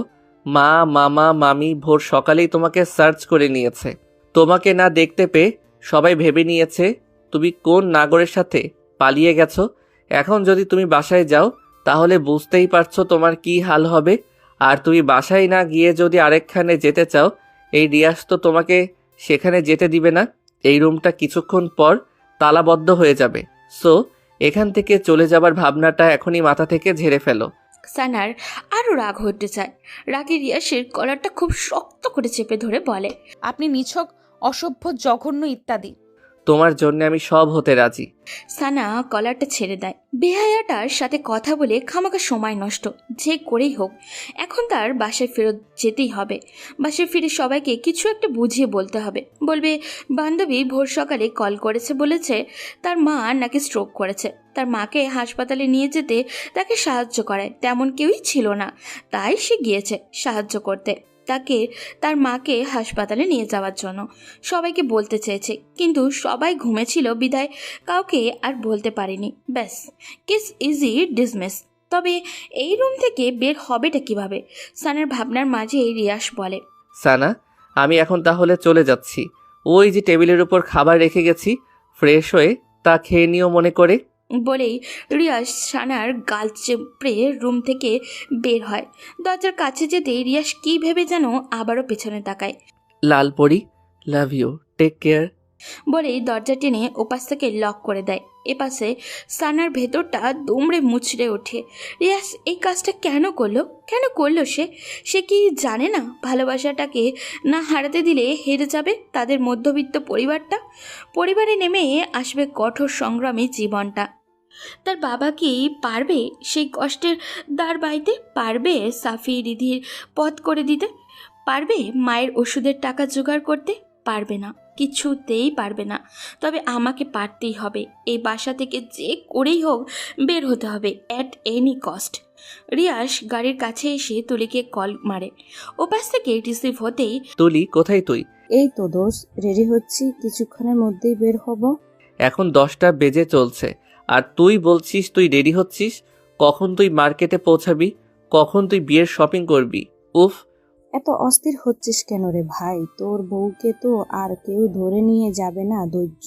মা, মামা, মামি ভোর সকালেই তোমাকে সার্চ করে নিয়েছে। তোমাকে না দেখতে পেয়ে সবাই ভেবে নিয়েছে তুমি কোন নাগরের সাথে পালিয়ে গেছো। এখন যদি তুমি বাসায় যাও তাহলে বুঝতেই পারছো তোমার কি হাল হবে। আর তুমি বাসায় না গিয়ে যদি আরেকখানে যেতে চাও, এই রিয়াজ তো তোমাকে সেখানে যেতে দিবে না। এই রুমটা কিছুক্ষণ পর তালাবদ্ধ হয়ে যাবে। সো এখান থেকে চলে যাবার ভাবনাটা এখনই মাথা থেকে ঝেড়ে ফেলো। সানার আরও রাগ হতে চায়। রাগে রিয়াসের কলারটা খুব শক্ত করে চেপে ধরে বলে, আপনি নিছক, অসভ্য, জঘন্য ইত্যাদি। তোমার জন্য আমি সব হতে রাজি। সানা কলারটা ছেড়ে দেয়। বেহায়াটার সাথে কথা বলে খামাখা সময় নষ্ট যে করেই হোক এখন তার বাসায় ফেরত যেতেই হবে। বাসায় ফিরে সবাইকে কিছু একটা বুঝিয়ে বলতে হবে। বলবে বান্ধবী ভোর সকালে কল করেছে, বলেছে তার মা নাকি স্ট্রোক করেছে। তার মাকে হাসপাতালে নিয়ে যেতে তাকে সাহায্য করায় তেমন কেউই ছিল না, তাই সে গিয়েছে সাহায্য করতে তাকে, তার মাকে হাসপাতালে নিয়ে যাওয়ার জন্য। সবাইকে বলতে চেয়েছে কিন্তু সবাই ঘুমেছিল বিদায় কাউকে আর বলতে পারেনি। ব্যাস, কেস ইজি ডিসমিস। তবে এই রুম থেকে বের হবেটা কিভাবে? সানার ভাবনার মাঝে রিয়াস বলে, সানা, আমি এখন তাহলে চলে যাচ্ছি। ওই যে টেবিলের উপর খাবার রেখে গেছি, ফ্রেশ হয়ে তা খেয়ে নিও মনে করে। বলেই রিয়াস সানার গাল চেপড়ে রুম থেকে বের হয়। দরজার কাছে যেতেই রিয়াস কী ভেবে যেন আবারও পেছনে তাকায়। লালপরি, লাভ ইউ, টেক কেয়ার বলেই দরজা টেনে ওপাশ থেকে লক করে দেয়। এপাশে সানার ভেতরটা দুমড়ে মুচড়ে ওঠে। রিয়াস এই কাজটা কেন করলো সে কি জানে না ভালোবাসাটাকে না হারাতে দিলে হেরে যাবে তাদের মধ্যবিত্ত পরিবারে নেমে আসবে কঠোর সংগ্রামী জীবনটা। তার বাবা কি পারবে সেই কষ্টের দাঁড় বাইতে? পারবে সাফি রিধির পথ করে দিতে? পারবে মায়ের ওষুধের টাকা জোগাড় করতে? পারবে না, কিছুতেই পারবে না। তবে আমাকে পারতেই হবে। এই বাসা থেকে যে করেই হোক বের হতে হবে, অ্যাট এনি কস্ট। রিয়াস গাড়ির কাছে এসে তুলিকে কল মারে। ওপাশ থেকে রিসিভ হতেই, তুলি, কোথায় তুই? এই তো দোষ, রেডি হচ্ছি, কিছুক্ষণের মধ্যেই বের হব। এখন 10টা বেজে চলছে আর তুই বলছিস তুই রেডি হচ্ছিস? কখন তুই মার্কেটে পৌঁছাবি? কখন তুই বিয়ের শপিং করবি? উফ, এত অস্থির হচ্ছিস কেন রে ভাই? তোর বউকে তো আর কেউ ধরে নিয়ে যাবে না, ধৈর্য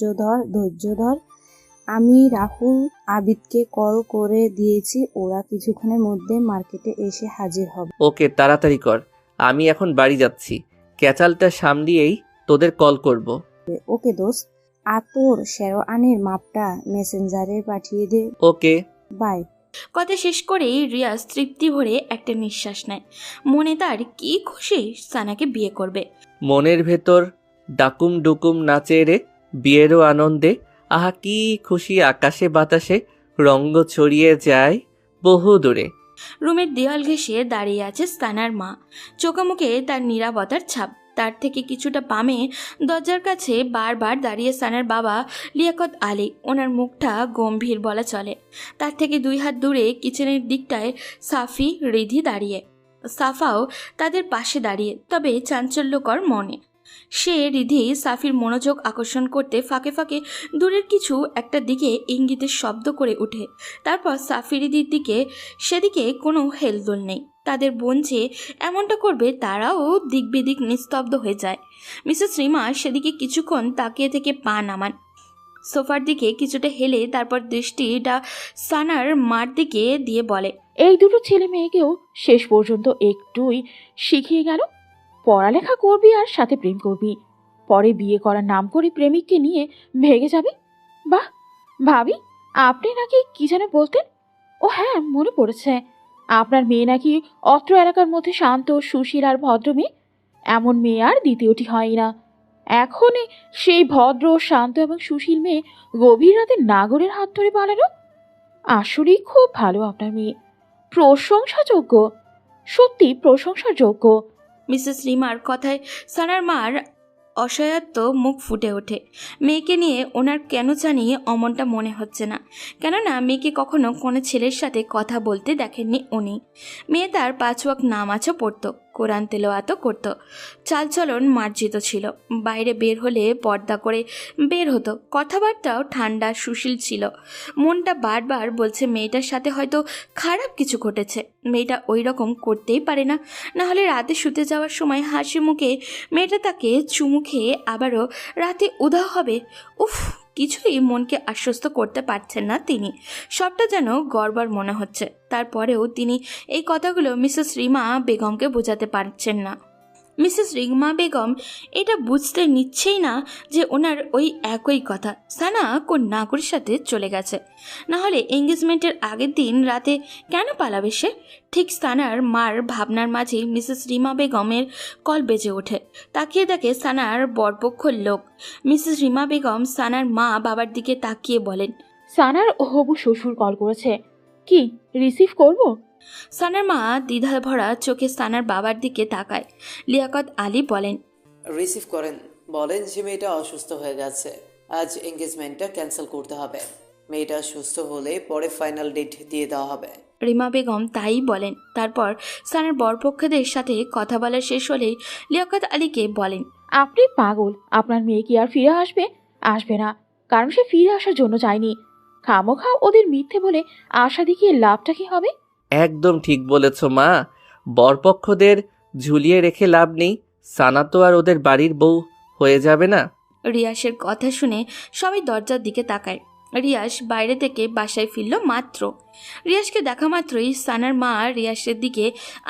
ধর। আমি রাহুল আবিদকে কল করে দিয়েছি, ওরা কিছুক্ষণের মধ্যে মার্কেটে এসে হাজির হবে। ওকে, তাড়াতাড়ি কর, আমি এখন বাড়ি যাচ্ছি। ক্যাচালটা সামলিয়েই তোদের কল করব। ওকে দোস্ত, আর তোর শেরওয়ানির মাপটা মেসেঞ্জারে পাঠিয়ে দে। ওকে, বাই। কথা শেষ করেই রিয়াজ তৃপ্তি ভরে একটা নিঃশ্বাস নেয়। মনে তার কি খুশি সানাকে বিয়ে করবে। মনের ভেতর ডাকুম ডুকুম নাচে রে বিয়েরও আনন্দে। আহা কি খুশি, আকাশে বাতাসে রঙ্গ ছড়িয়ে যায় বহু দূরে। রুমের দেওয়াল ঘেঁষে দাঁড়িয়ে আছে সানার মা, চোখে মুখে তার নীরবতার ছাপ। তার থেকে কিছুটা বামে দরজার কাছে বারবার দাঁড়িয়ে সানার বাবা লিয়াকত আলী। ওনার মুখটা গম্ভীর বলা চলে। তার থেকে 2 হাত দূরে কিচেনের দিকটায় সাফি, রিধি দাঁড়িয়ে। সাফাও তাদের পাশে দাঁড়িয়ে, তবে চাঞ্চল্যকর মনে। সে রিধি সাফির মনোযোগ আকর্ষণ করতে ফাঁকে ফাঁকে দূরের কিছু একটা দিকে ইঙ্গিতের শব্দ করে ওঠে। তারপর সাফি রিধির দিকে, সেদিকে কোনো হেলদোল নেই। তাদের বোন যে এমনটা করবে তারাও দিক বিদিক নিস্তব্ধ হয়ে যায়। মিসেস রিমা সেদিকে কিছুক্ষণ তাকিয়ে থেকে পা নামান, সোফার দিকে কিছুটা হেলে তারপর দৃষ্টিটা সানার মার দিকে দিয়ে বলে, এই দুটো ছেলে মেয়েকেও শেষ পর্যন্ত একটুই শিখিয়ে গেল। পড়ালেখা করবি আর সাথে প্রেম করবি, পরে বিয়ে করার নাম করে প্রেমিককে নিয়ে ভেগে যাবে। বাহ ভাবি, আপনি নাকি কি যেন বলতেন? ও হ্যাঁ, মনে পড়েছে, আপনার মেয়ে নাকি অত্র এলাকার মধ্যে শান্ত, সুশীল আর ভদ্র মেয়ে। এমন মেয়ে আর দ্বিতীয়টি হয় না। এখনই সেই ভদ্র, শান্ত এবং সুশীল মেয়ে গভীর রাতে নাগরের হাত ধরে পালালো। আসলেই খুব ভালো আপনার মেয়ে, প্রশংসাযোগ্য, সত্যি প্রশংসার যোগ্য। মিসেস রিমার কথায় সানার মার অসহায়ত্ব মুখ ফুটে ওঠে। মেয়েকে নিয়ে ওনার কেন জানি অমনটা মনে হচ্ছে না, কেননা মেয়েকে কখনো কোনো ছেলের সাথে কথা বলতে দেখেননি উনি। মেয়ে তার 5 ওয়াক্ত নামাজও পড়তো, কোরআন তেলাওয়াতও করতো, চালচলন মার্জিত ছিল। বাইরে বের হলে পর্দা করে বের হতো, কথাবার্তাও ঠান্ডা সুশীল ছিল। মনটা বারবার বলছে মেয়েটার সাথে হয়তো খারাপ কিছু ঘটেছে। মেয়েটা ওই রকম করতেই পারে না, না হলে রাতে শুতে যাওয়ার সময় হাসি মুখে মেয়েটা তাকে চুমু খেয়ে আবারও রাতে উধাও হবে। উফ, কিছুই মনকে আশ্বস্ত করতে পারছেন না তিনি। সবটা যেন গড়বড় মনে হচ্ছে। তারপরেও তিনি এই কথাগুলো মিসেস রিমা বেগমকে বোঝাতে পারছেন না। মিসেস রিমা বেগম এটা বুঝতে নিচ্ছেই না যে ওনার ওই একই কথা সানা কোন নাগরের সাথে চলে গেছে। না হলে এঙ্গেজমেন্টের আগের দিন রাতে কেন পালাবে সে? ঠিক সানার মার ভাবনার মাঝেই মিসেস রিমা বেগমের কল বেজে ওঠে। তাকিয়ে দেখে সানার বরপক্ষর লোক। মিসেস রিমা বেগম সানার মা বাবার দিকে তাকিয়ে বলেন, সানার হবু শ্বশুর কল করেছে, কি রিসিভ করব? সানার মা দ্বিধা ভরা চোখে সানার বাবার দিকে তাকায়। লিয়াকত আলী বলেন, রিসিভ করেন, বলেন যে মেয়েটা অসুস্থ হয়ে গেছে, আজ এঙ্গেজমেন্টটা ক্যান্সেল করতে হবে। মেয়েটা সুস্থ হলে পরে ফাইনাল ডেট দিয়ে দেওয়া হবে। রিমা বেগম তাই বলেন। তারপর সানার বরপক্ষদের সাথে কথা বলা শেষ হলেই লিয়াকত আলীকে বলেন, আপনি পাগল, আপনার মেয়ে কি আর ফিরে আসবে? আসবে না, কারণ সে ফিরে আসার জন্য চায়নি। খামোখা ওদের মিথ্যে বলে আশা দেখিয়ে লাভটা কি হবে? একদম ঠিক বলেছ মা, বরপক্ষদের ঝুলিয়ে রেখে লাভ নেই। সানা তো আর ওদের বাড়ির বউ হয়ে যাবে না। রিয়াসের কথা শুনে সবাই দরজার দিকে তাকায়। রিয়াস বাইরে থেকে বাসায় ফিরল মাত্র। রিয়াসকে দেখা মাত্রই সানার মা রিয়াসের দিকে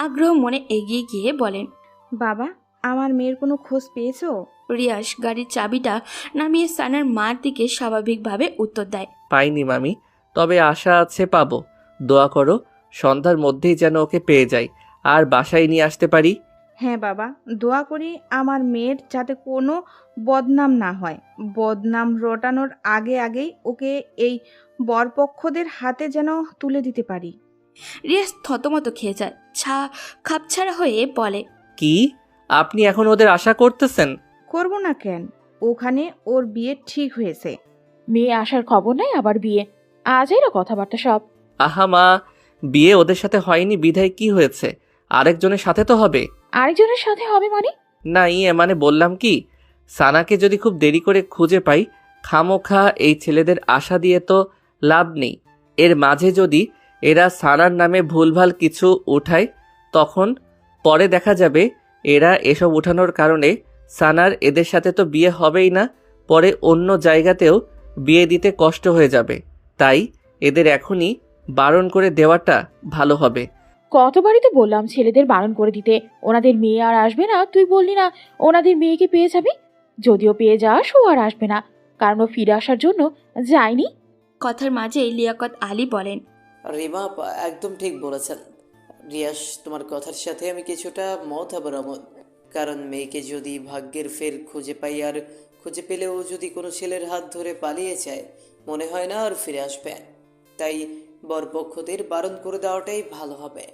আগ্রহ মনে এগিয়ে গিয়ে বলেন, বাবা, আমার মেয়ের কোনো খোঁজ পেয়েছো? রিয়াস গাড়ির চাবিটা নামিয়ে সানার মার দিকে স্বাভাবিকভাবে উত্তর দেয়, পাইনি মামি, তবে আশা আছে পাবো। দোয়া করো সন্ধ্যার মধ্যেই যেন ওকে পেয়ে যাই আর বাসায় নিয়ে আসতে পারি। হ্যাঁ বাবা, দোয়া করি আমার মেয়ের যাতে কোনো বদনাম না হয়। বদনাম রটানোর আগেই ওকে এই বরপক্ষদের হাতে যেন তুলে দিতে পারি। রিয়াস থতমত খেয়ে যায়, খাপছাড়া হয়ে বলে, কি আপনি এখন ওদের আশা করতেছেন? করব না কেন, ওখানে ওর বিয়ে ঠিক হয়েছে। মেয়ে আসার খবর নাই, আবার বিয়ে? আজই না কথাবার্তা সব। আহা মা, বিয়ে ওদের সাথে হয়নি বিধায় কি হয়েছে? আরেকজনের সাথে তো হবে। আরেকজনের সাথে হবে মানে? না মানে বললাম কি, সানাকে যদি খুব দেরি করে খুঁজে পাই, খামোখা এই ছেলেদের আশা দিয়ে তো লাভ নেই। এর মাঝে যদি এরা সানার নামে ভুলভাল কিছু উঠায়, তখন পরে দেখা যাবে এরা এসব উঠানোর কারণে সানার এদের সাথে তো বিয়ে হবেই না, পরে অন্য জায়গাতেও বিয়ে দিতে কষ্ট হয়ে যাবে। তাই এদের এখনই বারণ করে দেওয়াটা ভালো হবে। কতবারই তো বললাম ছেলেদের বারণ করে দিতে, ওনাদের মেয়ে আর আসবে না। তুই বললি না ওনাদের মেয়েকে পেয়ে যাবে? যদিও পেয়ে যাস, ও আর আসবে না, কারণ ও ফিরে আসার জন্য যায়নি। কথার মাঝে লিয়াকত আলী বলেন, রিমা একদম ঠিক বলেছেন। রিয়াস, তোমার কথার সাথে আমি কিছুটা মত আবার অমত। কারণ মেয়েকে যদি ভাগ্যের ফের খুঁজে পাই, আর খুঁজে পেলেও যদি কোনো ছেলের হাত ধরে পালিয়ে যায়, মনে হয় না আর ফিরে আসবে। তাই বরপক্ষদের বারণ করে দেওয়াটাই ভালো হবে।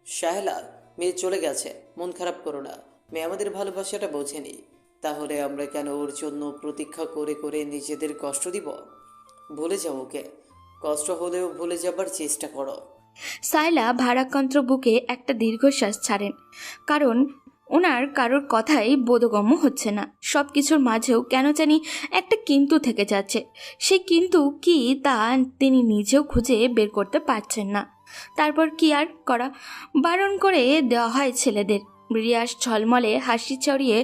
শাহেলা, মেয়ে চলে গেছে, মন খারাপ করো না। মেয়ে আমাদের ভালোবাসাটা বোঝেনি, তাহলে আমরা কেন ওর জন্য প্রতীক্ষা করে করে নিজেদের কষ্ট দিব? ভুলে যাও ওকে, কষ্ট হলেও ভুলে যাবার চেষ্টা করো। সাইলা ভারাক্রান্ত বুকে একটা দীর্ঘশ্বাস ছাড়েন, কারণ ওনার কারোর কথাই বোধগম্য হচ্ছে না। সব কিছুর মাঝেও কেন জানি একটা কিন্তু থেকে যাচ্ছে। সে কিন্তু কি তা তিনি নিজেও খুঁজে বের করতে পারছেন না। তারপর কি আর করা, বারণ করে দেওয়া হয় ছেলেদের। রিয়াস ঝলমলে হাসি ছড়িয়ে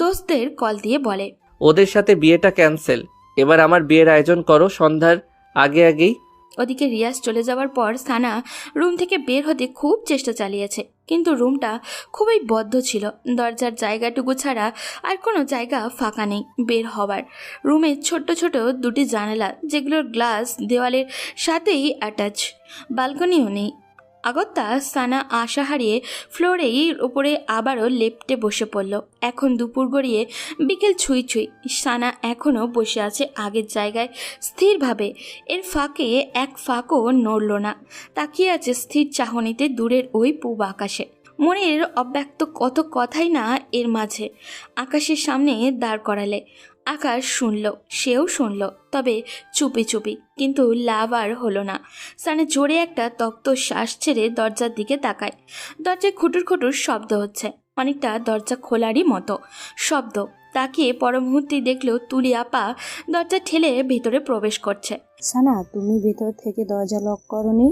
দোস্তদের কল দিয়ে বলে, ওদের সাথে বিয়েটা ক্যান্সেল, এবার আমার বিয়ের আয়োজন করো সন্ধ্যার আগেই। ওদিকে রিয়াজ চলে যাওয়ার পর সানা রুম থেকে বের হতে খুব চেষ্টা চালিয়েছে, কিন্তু রুমটা খুবই বদ্ধ ছিল। দরজার জায়গাটুকু ছাড়া আর কোনো জায়গা ফাঁকা নেই বের হওয়ার। রুমে ছোট্ট ছোট দুটি জানালা, যেগুলোর গ্লাস দেওয়ালের সাথেই অ্যাটাচ। বালকনিও নেই। আগত্যা সানা আশা হারিয়ে ফ্লোরেই উপরে আবারও লেপ্টে বসে পড়ল। এখন দুপুর গড়িয়ে বিকেল ছুঁই ছুঁই। সানা এখনও বসে আছে আগের জায়গায় স্থিরভাবে। এর ফাঁকে এক ফাঁকও নড়ল না, তাকিয়ে আছে স্থির চাহনিতে দূরের ওই পূব আকাশে। মনের অব্যক্ত কত কথাই না এর মাঝে। আকাশের সামনে দাঁড় করালে আকাশ শুনল, সেও শুনল, তবে চুপি চুপি। কিন্তু লাভ আর হলো না। সানে জোরে একটা তপ্ত শ্বাস ছেড়ে দরজার দিকে তাকায়। দরজায় খুটুর খুটুর শব্দ হচ্ছে, অনেকটা দরজা খোলারই মতো শব্দ। তাকিয়ে পর মুহূর্তেই দেখলো তুলি আপা দরজা ঠেলে ভেতরে প্রবেশ করছে। সানা, তুমি ভেতর থেকে দরজা লক করনি?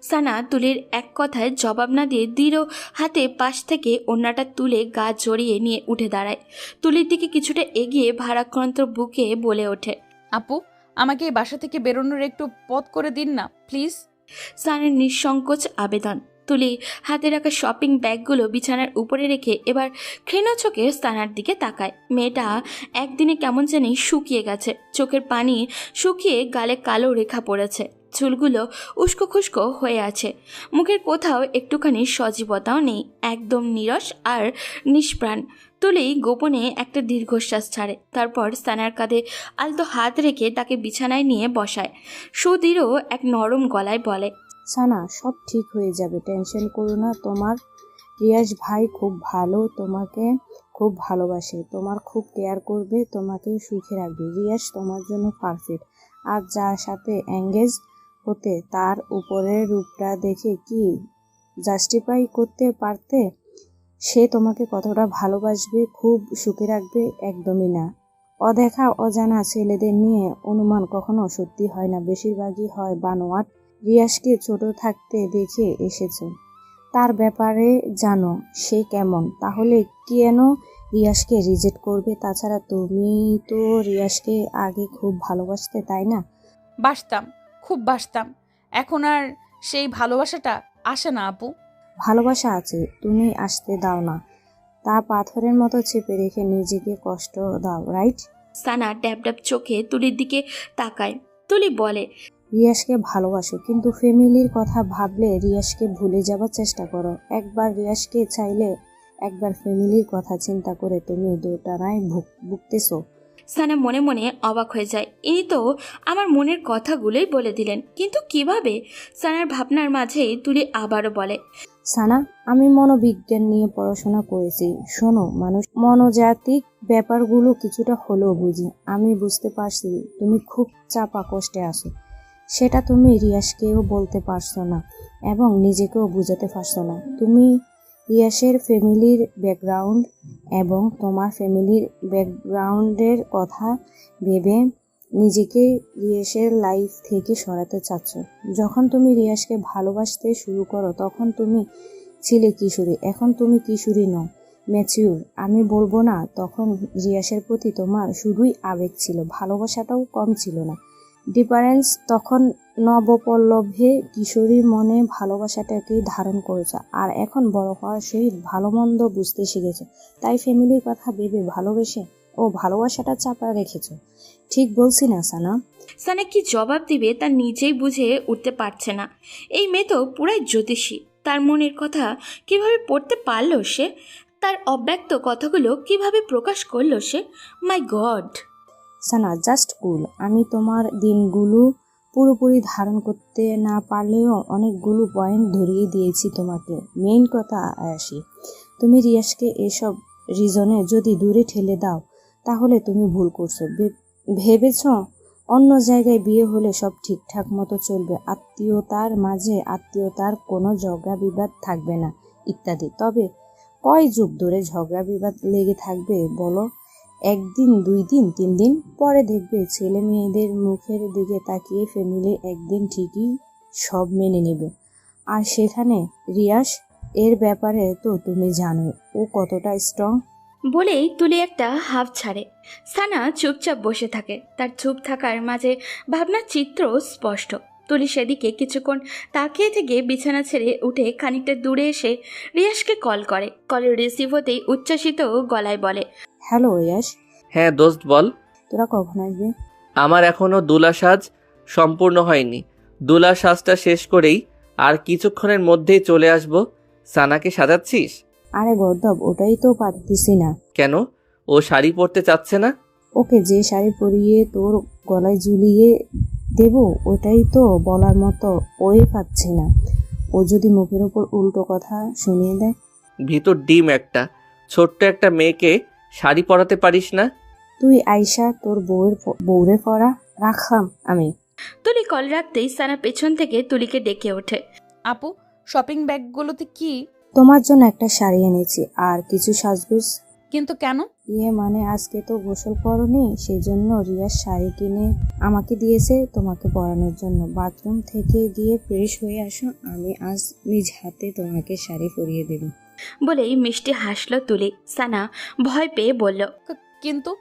সানা তুলির এক কথায় জবাব না দিয়ে দৃঢ় হাতে পাশ থেকে ওড়নাটা তুলে গা জড়িয়ে নিয়ে উঠে দাঁড়ায়। তুলির দিকে কিছুটা এগিয়ে ভারাক্রান্ত বুকে বলে ওঠে, আপু, আমাকে এই বাসা থেকে বেরোনোর একটু পথ করে দিন না প্লিজ। সানের নিঃসংকোচ আবেদন। তুলি হাতে রাখা শপিং ব্যাগগুলো বিছানার উপরে রেখে এবার ক্ষীণ চোখে সানার দিকে তাকায়। মেয়েটা একদিনে কেমন জানি শুকিয়ে গেছে, চোখের পানি শুকিয়ে গালে কালো রেখা পড়েছে, চুলগুলো উস্কো খুস্কো হয়ে আছে, মুখের কোথাও একটুখানি সজীবতাও নেই, একদম নীরস আর নিষ্প্রাণ। তুলি গোপনে একটা দীর্ঘশ্বাস ছাড়ে, তারপর সানার কাঁধে আলতো হাত রেখে তাকে বিছানায় নিয়ে বসায়। সুদৃঢ় এক নরম গলায় বলে, সানা, সব ঠিক হয়ে যাবে, টেনশন করো না। তোমার রিয়াজ ভাই খুব ভালো, তোমাকে খুব ভালোবাসে, তোমার খুব কেয়ার করবে, তোমাকে সুখে রাখবে। রিয়াজ তোমার জন্য পারফেক্ট। আর যার সাথে এঙ্গেজ হতে তার উপরের রূপটা দেখে কি জাস্টিফাই করতে পারতে সে তোমাকে কতটা ভালোবাসবে, খুব সুখে রাখবে? একদমই না। অদেখা অজানা ছেলেদের নিয়ে অনুমান কখনো সত্যি হয় না, বেশিরভাগই হয় বানোয়াট। রিয়াজকে ছোট থাকতে দেখে এসেছো, তার ব্যাপারে জানো সে কেমন, তাহলে কেন রিয়াজকে রিজেক্ট করবে? তাছাড়া তুমি তো রিয়াজকে আগে খুব ভালোবাসতে, তাই না? বাসতাম, খুব বাসতাম। এখন আর সেই ভালোবাসাটা আসে না আপু। ভালোবাসা আছে, তুমি আসতে দাও না। তা পাথরের মতো চেপে রেখে নিজেকে কষ্ট দাও, রাইট? সানা ড্যাব ড্যাব চোখে তুলির দিকে তাকায়। তুলি বলে, রিয়াজকে ভালোবাসো, কিন্তু ফ্যামিলির কথা ভাবলে রিয়াজকে ভুলে যাবার চেষ্টা করো। একবার রিয়াজকে চাইলে, একবার ফ্যামিলির কথা চিন্তা করে তুমি দুটানায় ভুগতেছো। সানা মনে মনে অবাক হয়ে যায়, ইনি তো আমার মনের কথাগুলোই বলে দিলেন, কিন্তু কিভাবে? সানার ভাবনার মাঝেই তুলি আবারও বলে, সানা, আমি মনোবিজ্ঞান নিয়ে পড়াশোনা করেছি। শোনো, মানুষ মনোজাতিক ব্যাপারগুলো কিছুটা হলেও বুঝি। আমি বুঝতে পারছি তুমি খুব চাপা কষ্টে আছো, সেটা তুমি রিয়াজকেও বলতে পারছো না এবং নিজেকেও বুঝাতে পারছো না। তুমি রিয়াজের ফ্যামিলির ব্যাকগ্রাউন্ড এবং তোমার ফ্যামিলির ব্যাকগ্রাউন্ডের কথা ভেবে নিজেকে রিয়াজের লাইফ থেকে সরাতে চাচ্ছ। যখন তুমি রিয়াজকে ভালোবাসতে শুরু করো তখন তুমি ছিলে কিশোরী, এখন তুমি কিশোরী নও, ম্যাচিউর। আমি বলবো না তখন রিয়াজের প্রতি তোমার শুধুই আবেগ ছিল, ভালোবাসাটাও কম ছিল না। ডিফারেন্স তখন নবপল্লভে কিশোরীর মনে ভালোবাসাটাকেই ধারণ করেছে, আর এখন বড় হওয়ার সহিত ভালো মন্দ বুঝতে শিখেছে, তাই ফ্যামিলির কথা ভেবে ভালোবেসে ও ভালোবাসাটা চাপা রেখেছ। ঠিক বলছি না সানা? সানা কি জবাব দিবে তা নিজেই বুঝে উঠতে পারছে না। এই মেয়ে তো পুরাই জ্যোতিষী। তার মনের কথা কিভাবে পড়তে পারলো সে? তার অব্যক্ত কথাগুলো কিভাবে প্রকাশ করলো সে? মাই গড! সানা, জাস্ট কুল। আমি তোমার দিনগুলো পুরোপুরি ধারণ করতে না পারলেও অনেকগুলো পয়েন্ট ধরিয়ে দিয়েছি তোমাকে। মেইন কথা আসি, তুমি রিয়াজকে এসব রিজনে যদি দূরে ঠেলে দাও তাহলে তুমি ভুল করছো। ভেবেছ অন্য জায়গায় বিয়ে হলে সব ঠিকঠাক মতো চলবে, আত্মীয়তার মাঝে আত্মীয়তার কোনো ঝগড়া বিবাদ থাকবে না ইত্যাদি। তবে কয় যুগ ধরে ঝগড়া বিবাদ লেগে থাকবে বলো? 1 দিন, 2 দিন, 3 দিন পরে দেখবে ছেলে মেয়েদের মুখের দিকে তাকিয়ে ফ্যামিলি একদিন ঠিকই সব মেনে নেবে। আর সেখানে রিয়াস এর ব্যাপারে তো তুমি জানো ও কতটা স্ট্রং। বলেই তুলি একটা হাফ ছাড়ে। সানা চুপচাপ বসে থাকে। তার চুপ থাকার মাঝে ভাবনার চিত্র স্পষ্ট। তুলি সেদিকে কিছুক্ষণ তাকিয়ে থেকে বিছানা ছেড়ে উঠে খানিকটা দূরে এসে রিয়াসকে কল করে। কলের রিসিভ হতেই উচ্ছ্বাসিত গলায় বলে, হ্যালো রিয়াস, হ্যাঁ দোস্ত বল। তোরা কখন আসবে? আমার এখনো দুলা সাজ সম্পূর্ণ হয়নি। দুলা সাজটা শেষ করেই আর কিছুক্ষণের মধ্যেই চলে আসব। সানাকে সাজাচ্ছিস? আরে গর্দব, ওটাই তো পারতেছি না। কেন? ও শাড়ি পরতে চাচ্ছে না? ওকে যে শাড়ি পরিয়ে তোর গলায় ঝুলিয়ে দেব ওটাই তো বলার মতো ওই পাচ্ছি না। ও যদি মুখের উপর উল্টো কথা শুনিয়ে দেয়। ভিতর ডিম একটা, ছোট্ট একটা মেয়েকে শাড়ি পরাতে পারিস না? তুই আইসা তোর বউরে পরা রাখলাম আমি। তুলি কল রাখতেই সানা পেছন থেকে তুলিকে ডেকে ওঠে। আপু, শপিং ব্যাগগুলোতে কি? তোমার জন্য একটা শাড়ি এনেছি আর কিছু সাজগোজ। কিন্তু কেন? মানে আজকে তো গোসল করনি, সেই জন্য রিয়ার শাড়ি কিনে আমাকে দিয়েছে তোমাকে পরানোর জন্য। বাথরুম থেকে গিয়ে ফ্রেশ হয়ে আসো, আমি আজ নিজ হাতে তোমাকে শাড়ি পরিয়ে দেব। বলেই মিষ্টি হাসলো তুলি। সানা ভয় পেয়ে বলল, কিন্তু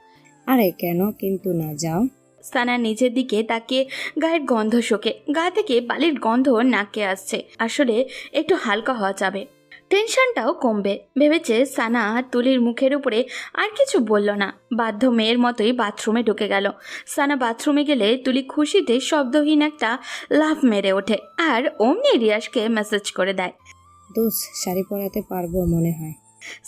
আরে কেন কিন্তু না, যাও। সানা নিজের দিকে তাকিয়ে গায়ের গন্ধ শোকে। গা থেকে বালির গন্ধ নাকে আসছে। আসলে একটু হালকা হওয়া যাবে, টেনশনটাও কমবে ভেবেছে সানা। তুলির মুখের উপরে আর কিছু বলল না, বাধ্য মেয়ের মতোই বাথরুমে ঢুকে গেল। সানা বাথরুমে গেলে তুলি খুশিতে শব্দহীন একটা লাফ মেরে ওঠে আর অমনি রিয়াসকে মেসেজ করে দেয়, দোস্ত শাড়ি পরাতে পারবো মনে হয়।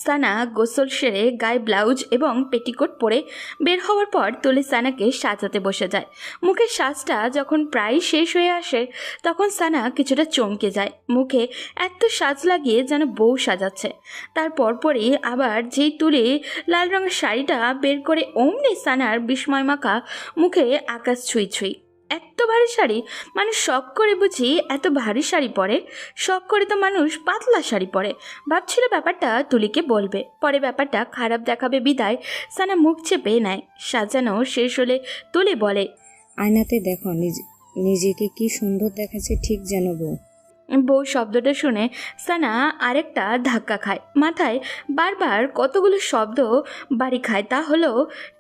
সানা গোসল সেরে গায়ে ব্লাউজ এবং পেটিকোট পরে বের হওয়ার পর তুলি সানাকে সাজাতে বসে যায়। মুখের সাজটা যখন প্রায় শেষ হয়ে আসে তখন সানা কিছুটা চমকে যায়। মুখে এত সাজ লাগিয়ে যেন বউ সাজাচ্ছে। তার পরপরই আবার যেই তুলি লাল রঙের শাড়িটা বের করে অমনি সানার বিস্ময় মাখা মুখে আকাশ ছুঁই ছুঁই। এত ভারী শাড়ি মানুষ শখ করে বুঝি এত ভারী শাড়ি পরে? শখ করে তো মানুষ পাতলা শাড়ি পরে। ভাবছিল ব্যাপারটা তুলিকে বলবে, পরে ব্যাপারটা খারাপ দেখাবে বিদায় সানা মুখ চেপে নেয়। সাজানো শেষ হলে তুলি বলে, আয়নাতে দেখো নিজেকে কি সুন্দর দেখাচ্ছে, ঠিক যেন বউ। বউ শব্দটা শুনে সানা আরেকটা ধাক্কা খায়। মাথায় বারবার কতগুলো শব্দ বাড়ি খায়। তা হলো,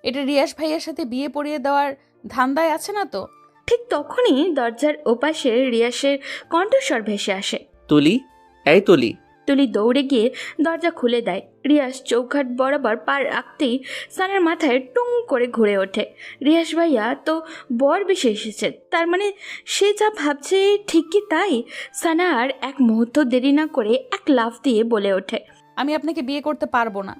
এটা রিয়াস ভাইয়ের সাথে বিয়ে পড়িয়ে দেওয়ার ধান্দায় আছে না তো? ঠিক তখনই দরজার ওপাশে রিয়াসের কণ্ঠস্বর ভেসে আসে, তুলি, এই তুলি। তুলি দৌড়ে গিয়ে দরজা খুলে দেয়। রিয়াস চৌখাট বরাবর পার রাখতেই সানার মাথায় টুং করে ঘুরে ওঠে। রিয়াস ভাইয়া তো বর বেশি এসেছে, তার মানে সে যা ভাবছে ঠিক কি তাই? সানা আর এক মুহূর্ত দেরি না করে এক লাফ দিয়ে বলে ওঠে, আমি আপনাকে বিয়ে করতে পারবো না।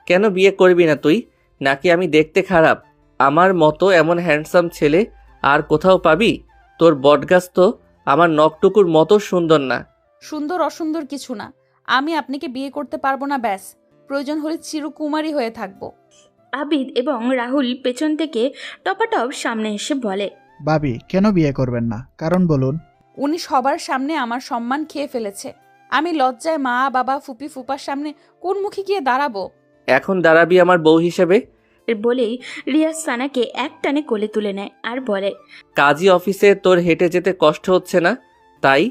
কেন বিয়ে করবি না তুই? নাকি আমি দেখতে খারাপ? আমার মতো এমন হ্যান্ডসাম ছেলে আর কোথাও পাবি? তোর বটগাছ তো আমার নখটুকুর মতো সুন্দর না। সুন্দর অসুন্দর কিছু না, আমি আপনাকে বিয়ে করতে পারবো না, ব্যাস। প্রয়োজন হলে চিরকুমারী হয়ে থাকবো। আবিদ এবং রাহুল পেছন থেকে টপাটপ সামনে এসে বলে, ভাবি কেন বিয়ে করবেন না, কারণ বলুন। উনি সবার সামনে আমার সম্মান খেয়ে ফেলেছে। আমি লজ্জায় মা বাবা ফুপি ফুপার সামনে কোন মুখে গিয়ে দাঁড়াবো? এখন দাঁড়াবি আমার বউ হিসেবে? বলেই রিয়াজ সানাকে এক টানে কোলে তুলে নেয় আর বলে, কাজী অফিসে তোর হেঁটে যেতে কষ্ট হচ্ছে না, তাই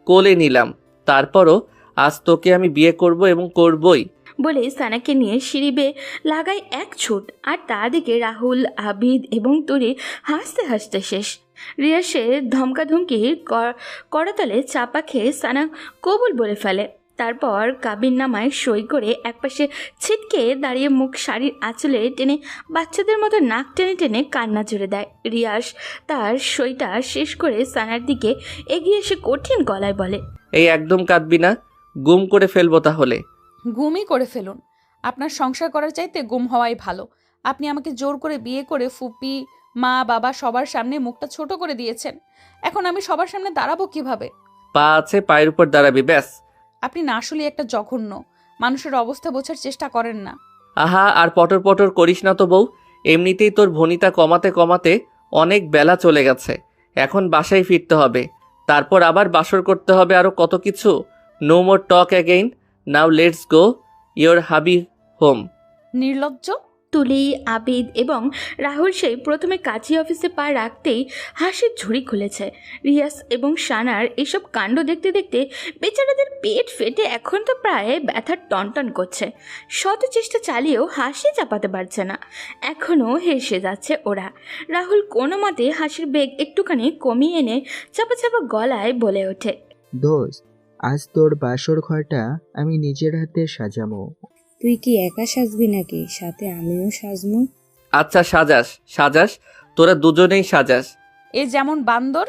কোলে নিলাম। তারপরও আজ তোকে আমি বিয়ে করব এবং করবই। বলে সানাকে নিয়ে সিঁড়ি বেয়ে লাগায় এক ছুট। আর তার দিকে রাহুল, আবিদ এবং তুলি হাসতে হাসতে শেষ। রিয়াসের ধমকাধমকি করতলে চাপা খেয়ে সানা কবুল বলে ফেলে। তারপর কাবিননামায় সই করে একপাশে ছিটকে দাঁড়িয়ে মুখ শাড়ির আঁচলে টেনে বাচ্চাদের মতো নাক টেনে টেনে কান্না জুড়ে দেয়। রিয়াস তার সইটা শেষ করে সানার দিকে এগিয়ে এসে কঠিন গলায় বলে, এই একদম কাঁদবি না, গুম করে ফেলবো তাহলে। গুমই করে ফেলুন। আপনার সংসার করার চাইতে গুম হওয়াই ভালো। আপনি আমাকে জোর করে বিয়ে করে ফুপি মা বাবা সবার সামনে মুখটা ছোট করে দিয়েছেন। এখন আমি সবার সামনে দাঁড়াবো কিভাবে? পা আছে, পায়ের উপর দাঁড়াবি, ব্যাস। আপনি না আসলে একটা জঘন্য। মানুষের অবস্থা বোঝার চেষ্টা করেন না। আহা, আর পটর পটর করিস না তো বউ। এমনিতেই তোর ভনিতা কমাতে কমাতে অনেক বেলা চলে গেছে। এখন বাসায় ফিরতে হবে, তারপর আবার বাসর করতে হবে, আরও কত কিছু। No more talk again, now let's go your hubby home. নির্লজ্জ। তুলি, আবিদ এবং রাহুল সেই প্রথমে কাজী অফিসে পা রাখতেই হাসির ঝুড়ি খুলেছে। রিয়াস এবং সানার এসব কাণ্ড দেখতে দেখতে বেচারাদের পেট ফেটে এখন তো প্রায় ব্যথার টনটন করছে। শত চেষ্টা চালিয়েও হাসি চাপাতে পারছে না, এখনও হেসে যাচ্ছে ওরা। রাহুল কোনো মতে হাসির বেগ একটুখানি কমিয়ে এনে চাপা চাপা গলায় বলে ওঠে, দোস্ত, আজ তোর বাসর ঘরটা আমি নিজের হাতে সাজাবো। তুই কি একা সাজবি নাকি সাথে আমিও সাজবো? আচ্ছা, সাজাস সাজাস, তোরা দুজনেই সাজাস। এ যেমন বান্দর,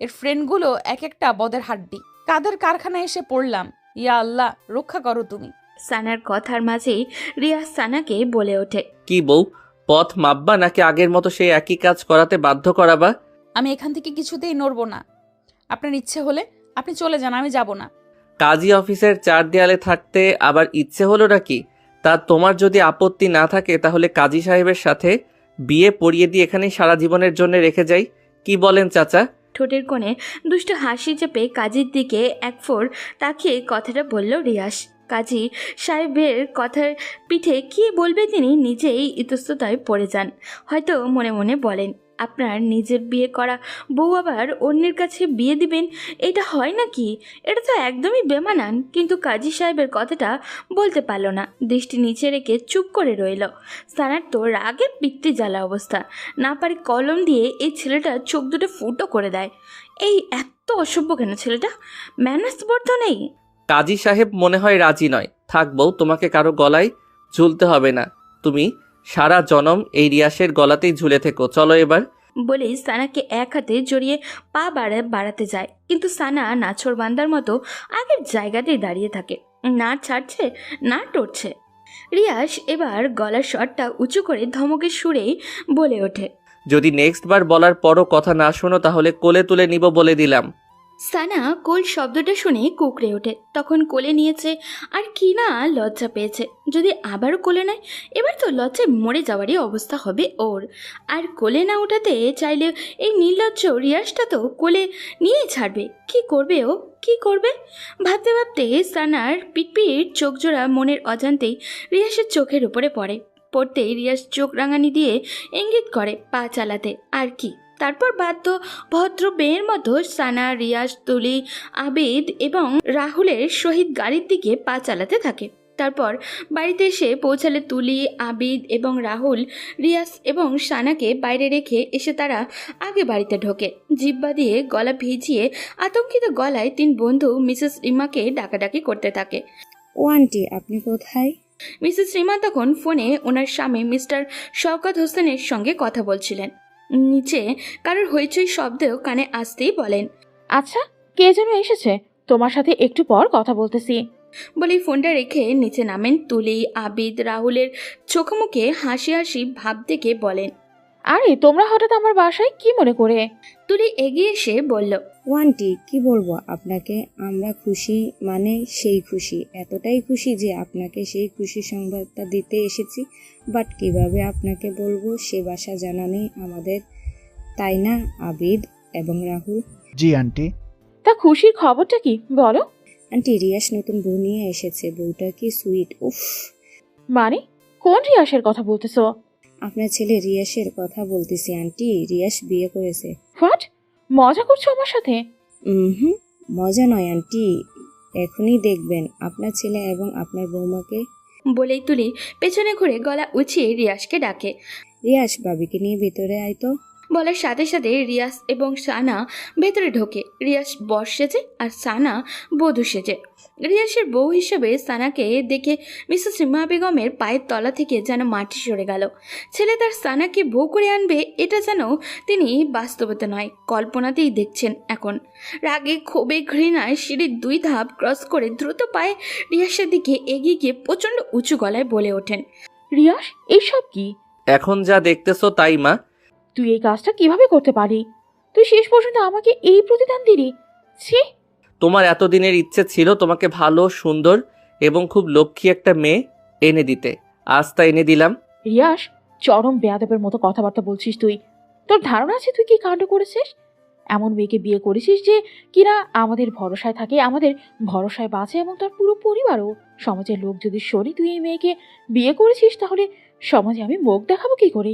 এর ফ্রেন্ডগুলো এক একটা বদের হাড্ডি। কাদের কারখানায় এসে পড়লাম, ইয়া আল্লাহ রক্ষা করো তুমি। সানার কথার মাঝেই রিয়াজ সানাকে বলে ওঠে, কি বউ, পথ মাপবা নাকি আগের মতো সেই একই কাজ করাতে বাধ্য করাবা? আমি এখান থেকে কিছুতেই নড়বো না। আপনার ইচ্ছে হলে আপনি চলে যান, আমি যাব না। কাজী অফিসের চার দেয়ালে থাকতে আবার ইচ্ছে হলো নাকি? তা তোমার যদি আপত্তি না থাকে তাহলে কাজী সাহেবের সাথে বিয়ে পড়িয়ে দিয়ে এখানেই সারা জীবনের জন্য রেখে যাই, কি বলেন চাচা? ঠোঁটের কোণে দুষ্ট হাসি চেপে কাজীর দিকে এক ফোর তাকিয়ে কথাটা বলল রিয়াস। কাজী সাহেবের কথার পিঠে কী বলবে তিনি নিজেই ইতস্ততায় পড়ে যান। হয়তো মনে মনে বলেন, আপনার নিজের বিয়ে করা বউ আবার অন্যের কাছে বিয়ে দিবেন, এটা হয় নাকি? এটা তো একদমই বেমানান। কিন্তু কাজী সাহেবের কথাটা বলতে পারল না, দৃষ্টি নিচে রেখে চুপ করে রইল। সানার তো রাগে পিত্তি জ্বালা অবস্থা, না পারে কলম দিয়ে এই ছেলেটার চোখ দুটো ফুটো করে দেয়। এই এত অসভ্য কেন ছেলেটা? ম্যানার্স বোধ তো নেই। কাজী সাহেব মনে হয় রাজি নয়। থাক বউ, তোমাকে কারো গলায় ঝুলতে হবে না, তুমি সারা জনম এই রিয়াসের গলাতেই ঝুলে থেকো। চলো এবার। বলেই সানাকে এক হাতে জড়িয়ে পা বাড়াতে যায়, কিন্তু সানা নাছোড় বান্দার মতো আগের জায়গাতেই দাঁড়িয়ে থাকে, না ছাড়ছে না টরছে। রিয়াস এবার গলার স্বরটা উঁচু করে ধমকের সুরেই বলে ওঠে, যদি নেক্সট বার বলার পরও কথা না শোনো তাহলে কোলে তুলে নিব বলে দিলাম। সানা কোল শব্দটা শুনে কুকড়ে ওঠে। তখন কোলে নিয়েছে আর কি না লজ্জা পেয়েছে। যদি আবারও কোলে নেয় এবার তো লজ্জায় মরে যাওয়ারই অবস্থা হবে ওর। আর কোলে না ওঠাতে চাইলে এই নির্লজ্জ রিয়াসটা তো কোলে নিয়েই ছাড়বে। কি করবে ও, কি করবে? ভাবতে ভাবতে সানার পিটপিট চোখজোড়া মনের অজান্তেই রিয়াসের চোখের উপরে পড়তেই রিয়াস চোখ রাঙানি দিয়ে ইঙ্গিত করে পা চালাতে। আর কি, তারপর বাধ্য ভদ্র মেয়ের মতো সানা, রিয়াজ, তুলি, আবিদ এবং রাহুলের সহিত গাড়ির দিকে পা চালাতে থাকে। তারপর বাড়িতে এসে পৌঁছালে তুলি, আবিদ এবং রাহুল রিয়াজ এবং সানাকে বাইরে রেখে এসে তারা আগে বাড়িতে ঢোকে। জিব্বা দিয়ে গলা ভিজিয়ে আতঙ্কিত গলায় তিন বন্ধু মিসেস রিমাকে ডাকাডাকি করতে থাকে। ও আন্টি, আপনি কোথায়? মিসেস রিমা তখন ফোনে ওনার স্বামী মিস্টার শওকত হোসেনের সঙ্গে কথা বলছিলেন। নিচে কারোর হইচই শব্দেও কানে আসতেই বলেন, আচ্ছা, কে যেন এসেছে, তোমার সাথে একটু পর কথা বলতেছি। বলেই ফোনটা রেখে নিচে নামেন তুলি। আবিদ রাহুলের চোখে মুখে হাসি হাসি ভাব দেখে বলেন, আরে তোমরা হঠাৎ আমার বাসায় কি মনে করে? তুলি এগিয়ে এসে বলল, ও আন্টি, কি বলবো আপনাকে, আমরা খুশি মানে সেই খুশি, এতটাই খুশি যে আপনাকে সেই খুশি সংবাদটা দিতে এসেছি। বাট কিভাবে আপনাকে বলবো সে ভাষা জানা নেই আমাদের, তাই না আবিদ এবং রাহুল? জি আন্টি। তা খুশির খবরটা কি বলো? আন্টি, রিয়াস নতুন বউ নিয়ে এসেছে, বউটা কি সুইট, উফ। মানে কোন রিয়াসের কথা বলতেছো? আপনার ছেলে রিয়াসের কথা বলতেছি আন্টি, রিয়াস বিয়ে করেছে। হোয়াট, মজা করছো আমার সাথে? হুম, মজা নয় আন্টি, এখনই দেখবেন আপনার ছেলে এবং আপনার বৌমাকে। বলেই তুলি পেছনে ঘুরে গলা উঁচিয়ে রিয়াসকে ডাকে। রিয়াস, ভাবিকে নিয়ে ভেতরে আয় তো। বলার সাথে সাথে রিয়াস এবং সানা ভেতরে ঢোকে। রিয়াস বর সেজে আর সানা বধূ সেজে। রিয়াসের বউ হিসেবে সানাকে দেখে মিসেস রিমা বেগমের পায়ের তলা থেকে যেন মাটি সরে গেল। ছেলে তার সানাকে বউ করে আনবে, এটা যেন তিনি বাস্তবতা নয় কল্পনাতেই দেখছেন এখন। রাগে ক্ষোভে ঘৃণায় সিঁড়ির 2 ধাপ ক্রস করে দ্রুত পায়ে রিয়াসের দিকে এগিয়ে গিয়ে প্রচণ্ড উঁচু গলায় বলে ওঠেন, রিয়াস, এইসব কি? এখন যা দেখতেছো তাই মা। তুই এই কাজটা কিভাবে করতে পারি? তুই শেষ পর্যন্ত আমাকে এই প্রতিদান দিলি? ছি! তোমার এতদিনের ইচ্ছে ছিল তোমাকে ভালো, সুন্দর এবং খুব লক্ষ্মী একটা মেয়ে এনে দিতে, আজ তা এনে দিলাম। রিয়াস, চরম বেয়াদবের মতো কথাবার্তা বলছিস তুই। তোর ধারণা আছে তুই কি কাণ্ড করেছিস? এমন মেয়েকে বিয়ে করেছিস যে কিনা আমাদের ভরসায় থাকে, আমাদের ভরসায় বাঁচে, এবং তার পুরো পরিবারও। সমাজের লোক যদি শোনে তুই এই মেয়েকে বিয়ে করেছিস, তাহলে সমাজে আমি মুখ দেখাবো কি করে?